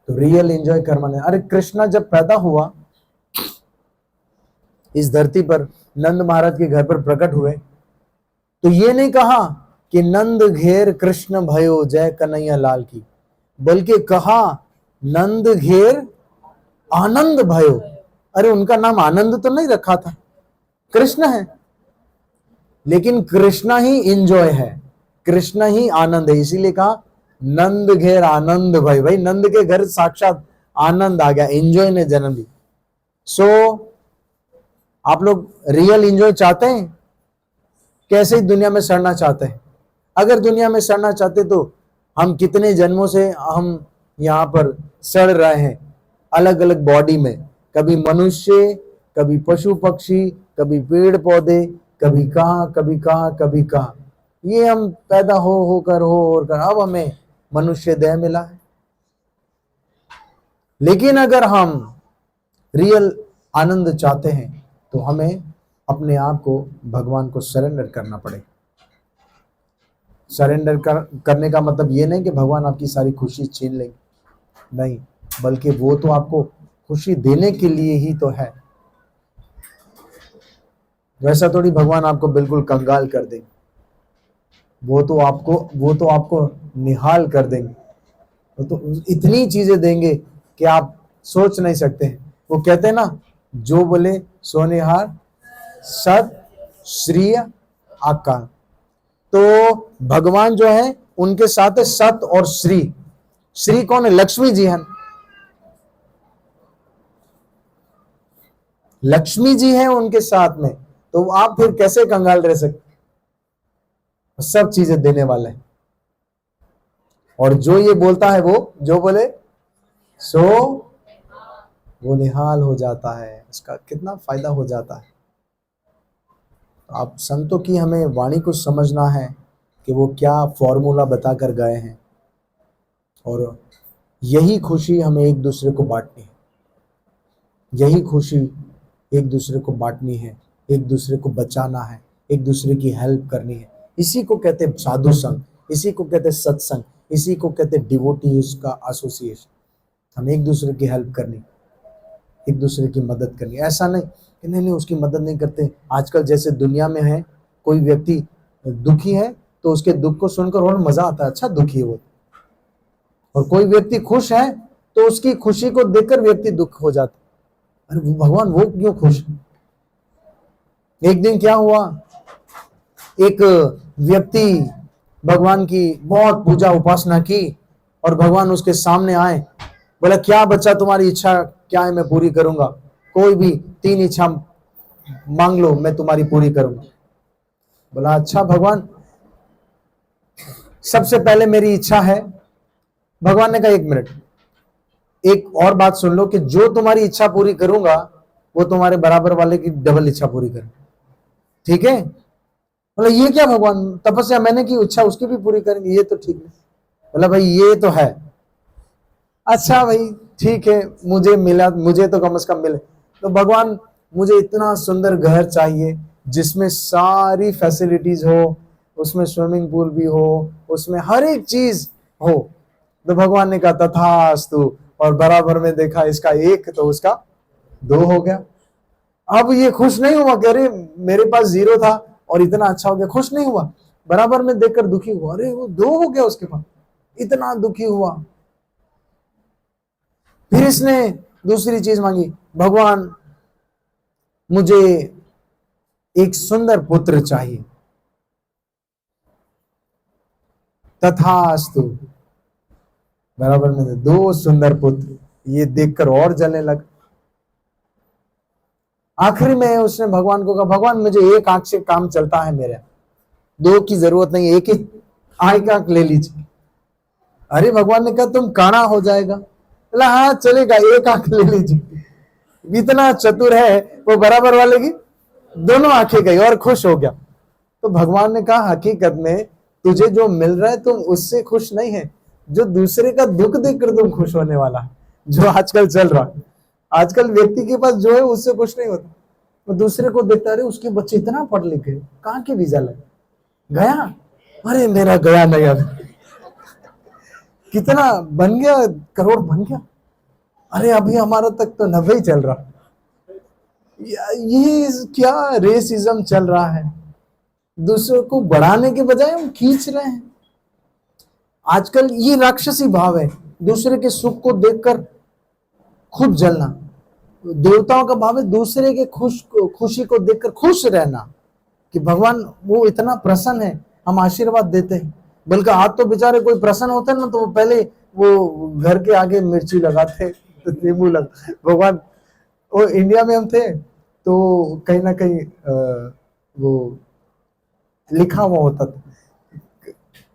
तो रियल एंजॉय करना। अरे कृष्णा जब पैदा हुआ इस धरती पर, नंद महाराज के घर पर प्रकट हुए, तो ये नहीं कहा कि नंद घेर कृष्ण भयो जय कन्हैया लाल की, बल्कि कहा नंद घेर आनंद भयो। अरे उनका नाम आनंद तो नहीं रखा था, कृष्ण है, लेकिन कृष्णा ही इंजॉय है, कृष्ण ही आनंद है, इसीलिए कहा नंद घेर आनंद भयो। भाई नंद के घर साक्षात आनंद आ गया, एंजॉय ने जन्म दी। सो आप लोग रियल एंजॉय चाहते हैं? कैसे ही दुनिया में सड़ना चाहते हैं? अगर दुनिया में सड़ना चाहते तो हम कितने जन्मों से हम यहाँ पर सड़ रहे हैं, अलग अलग बॉडी में, कभी मनुष्य, कभी पशु पक्षी, कभी पेड़ पौधे, कभी कहाँ कभी कहाँ कभी कहाँ। ये हम पैदा होकर अब हमें मनुष्य देह मिला है। लेकिन अगर हम रियल आनंद चाहते हैं तो हमें अपने आप को भगवान को सरेंडर करना पड़ेगा। सरेंडर करने का मतलब ये नहीं कि भगवान आपकी सारी खुशी छीन लेंगे, नहीं, बल्कि वो तो आपको खुशी देने के लिए ही तो है। वैसा थोड़ी भगवान आपको बिल्कुल कंगाल कर देंगे, वो तो आपको निहाल कर देंगे, वो तो इतनी चीजें देंगे कि आप सोच नहीं सकते हैं। वो कहते हैं ना, जो बोले सोनेहार सत श्रीय आकाश। तो भगवान जो है उनके साथ है सत और श्री। श्री कौन है? लक्ष्मी जी हैं। लक्ष्मी जी हैं उनके साथ में, तो आप फिर कैसे कंगाल रह सकते? सब चीजें देने वाले हैं। और जो ये बोलता है, वो जो बोले सो वो निहाल हो जाता है, इसका कितना फायदा हो जाता है। आप संतों की हमें वाणी को समझना है कि वो क्या फॉर्मूला बताकर गए हैं, और यही खुशी हमें एक दूसरे को बांटनी है। यही खुशी एक दूसरे को बांटनी है, एक दूसरे को बचाना है, एक दूसरे की हेल्प करनी है। इसी को कहते हैं साधु संघ, इसी को कहते हैं सत्संग, इसी को कहते हैं डिवोटीज का एसोसिएशन। हम एक दूसरे की हेल्प करनी, एक दूसरे की मदद करनी। ऐसा नहीं कि नहीं उसकी मदद नहीं करते। आजकल जैसे दुनिया में है, कोई व्यक्ति दुखी है तो उसके दुख को सुनकर और मजा आता है, अच्छा दुखी है वो। और कोई व्यक्ति खुश है तो उसकी खुशी को देखकर व्यक्ति दुख हो जाता, अरे भगवान वो क्यों खुश। एक दिन क्या हुआ, एक व्यक्ति भगवान की बहुत पूजा उपासना की और भगवान उसके सामने आए। बोला क्या बच्चा तुम्हारी इच्छा क्या है, मैं पूरी करूंगा। कोई भी 3 इच्छा मांग लो, मैं तुम्हारी पूरी करूंगा। बोला अच्छा भगवान, सबसे पहले मेरी इच्छा है। भगवान ने कहा 1 मिनट, एक और बात सुन लो कि जो तुम्हारी इच्छा पूरी करूंगा वो तुम्हारे बराबर वाले की डबल इच्छा पूरी करें, ठीक है? बोला ये क्या भगवान, तपस्या मैंने की, इच्छा उसकी भी पूरी करेंगे, ये तो ठीक नहीं। बोला भाई ये तो है। अच्छा भाई ठीक है, मुझे मिला, मुझे तो कम से कम मिले। तो भगवान मुझे इतना सुंदर घर चाहिए जिसमें सारी फैसिलिटीज हो, उसमें स्विमिंग पूल भी हो, उसमें हर एक चीज हो। तो भगवान ने कहा तथास्तु, और बराबर में देखा इसका 1 तो उसका 2 हो गया। अब ये खुश नहीं हुआ कि अरे मेरे पास 0 था और इतना अच्छा हो गया, खुश नहीं हुआ। बराबर में देखकर दुखी हुआ, अरे वो 2 हो गया उसके पास, इतना दुखी हुआ। फिर इसने दूसरी चीज मांगी, भगवान मुझे एक सुंदर पुत्र चाहिए। तथास्तु, बराबर में 2 सुंदर पुत्र। ये देखकर और जलने लगा। आखिरी में उसने भगवान को कहा भगवान मुझे 1 आंख से काम चलता है, मेरे 2 की जरूरत नहीं, 1 ही आंख ले लीजिए। अरे भगवान ने कहा तुम काना हो जाएगा। बोला हाँ चलेगा, 1 आंख ले लीजिए। इतना चतुर है वो, बराबर वाले की दोनों आंखें गई और खुश हो गया। तो भगवान ने कहा हकीकत में तुझे जो मिल रहा है तुम उससे खुश नहीं है, जो दूसरे का दुख देखकर तुम खुश होने वाला है, जो आजकल चल रहा है। आजकल व्यक्ति के पास जो है उससे खुश नहीं होता, वो दूसरे को देखता, रहे उसके बच्चे इतना पढ़ लिखे, कहाँ के वीजा लगे, गया, अरे मेरा गया नहीं, अब कितना बन गया, करोड़ बन गया, अरे अभी हमारा तक तो 90 ही चल रहा। ये क्या रेसिज्म चल रहा है, दूसरों को बढ़ाने के बजाय हम खींच रहे हैं। आजकल ये राक्षसी भाव है, दूसरे के सुख को देखकर खुद जलना। देवताओं का भाव है दूसरे के खुशी को देखकर खुश रहना, कि भगवान वो इतना प्रसन्न है, हम आशीर्वाद देते हैं। बल्कि आज तो बेचारे कोई प्रसन्न होते ना तो वो पहले वो घर के आगे मिर्ची लगाते, तो नींबू लगा। भगवान, वो इंडिया में हम थे तो कहीं ना कहीं वो लिखा हुआ होता था,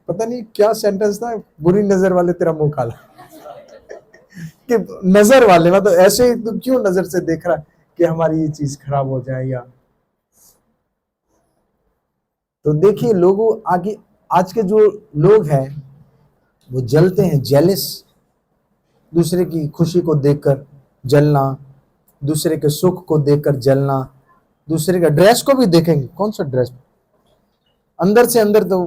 पता नहीं क्या सेंटेंस था, बुरी नजर वाले तेरा मुंह काला। कि नजर वाले मतलब ऐसे तुम क्यों नजर से देख रहा कि हमारी ये चीज खराब हो जाए। या तो देखिए लोगों आगे, आज के जो लोग हैं वो जलते हैं, जेलिस, दूसरे की खुशी को देखकर जलना, दूसरे के सुख को देखकर जलना, दूसरे का ड्रेस को भी देखेंगे, कौन सा ड्रेस, अंदर से अंदर तो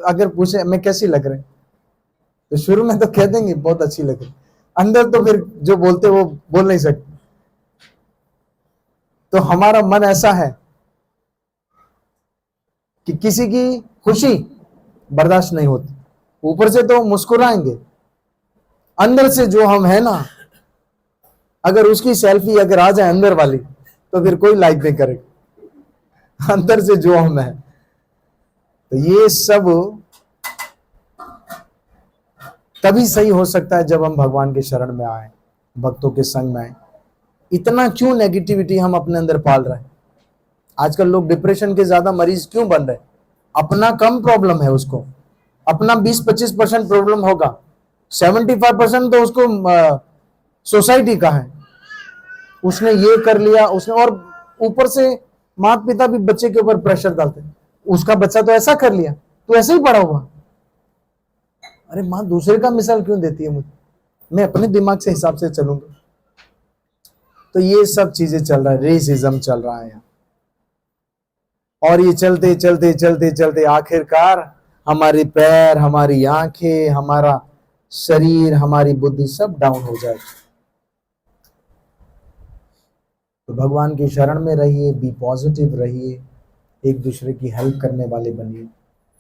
अगर पूछे मैं कैसी लग रही, तो शुरू में तो कह देंगे बहुत अच्छी लग रही, अंदर तो फिर जो बोलते वो बोल नहीं सकते। तो हमारा मन ऐसा है कि किसी की खुशी बर्दाश्त नहीं होती, ऊपर से तो मुस्कुराएंगे, अंदर से जो हम है ना, अगर उसकी सेल्फी अगर आ जाए अंदर वाली तो फिर कोई लाइक नहीं करेगा, अंदर से जो हम है। तो ये सब तभी सही हो सकता है जब हम भगवान के शरण में आए, भक्तों के संग में आए। इतना क्यों नेगेटिविटी हम अपने अंदर पाल रहे हैं? आजकल लोग डिप्रेशन के ज्यादा मरीज क्यों बन रहे? अपना कम प्रॉब्लम है उसको, अपना 20-25% प्रॉब्लम होगा, 75% तो उसको सोसाइटी का है। उसने ये कर लिया, उसने, और ऊपर से माता पिता भी बच्चे के ऊपर प्रेशर डालते हैं, उसका बच्चा तो ऐसा कर लिया, तो ऐसे ही पड़ा हुआ। अरे माँ दूसरे का मिसाल क्यों देती है मुझे? मैं अपने दिमाग से हिसाब से चलूंगा। तो ये सब चीजें चल रहा है, रेसिज्म चल रहा है यहाँ। और ये चलते चलते चलते चलते आखिरकार हमारे पैर, हमारी आंखें, हमारा शरीर, हमारी बुद्धि सब डाउन हो जाएगी। तो भगवान की शरण में रहिए, बी पॉजिटिव रहिए, एक दूसरे की हेल्प करने वाले बनिए।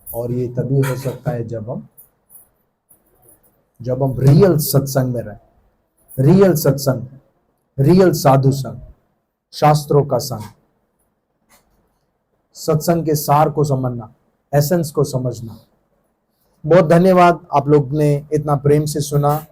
और ये तभी हो सकता है जब हम रियल सत्संग में रहें। रियल सत्संग, रियल साधु संग, शास्त्रों का संग, सत्संग के सार को समझना, एसेंस को समझना। बहुत धन्यवाद, आप लोग ने इतना प्रेम से सुना।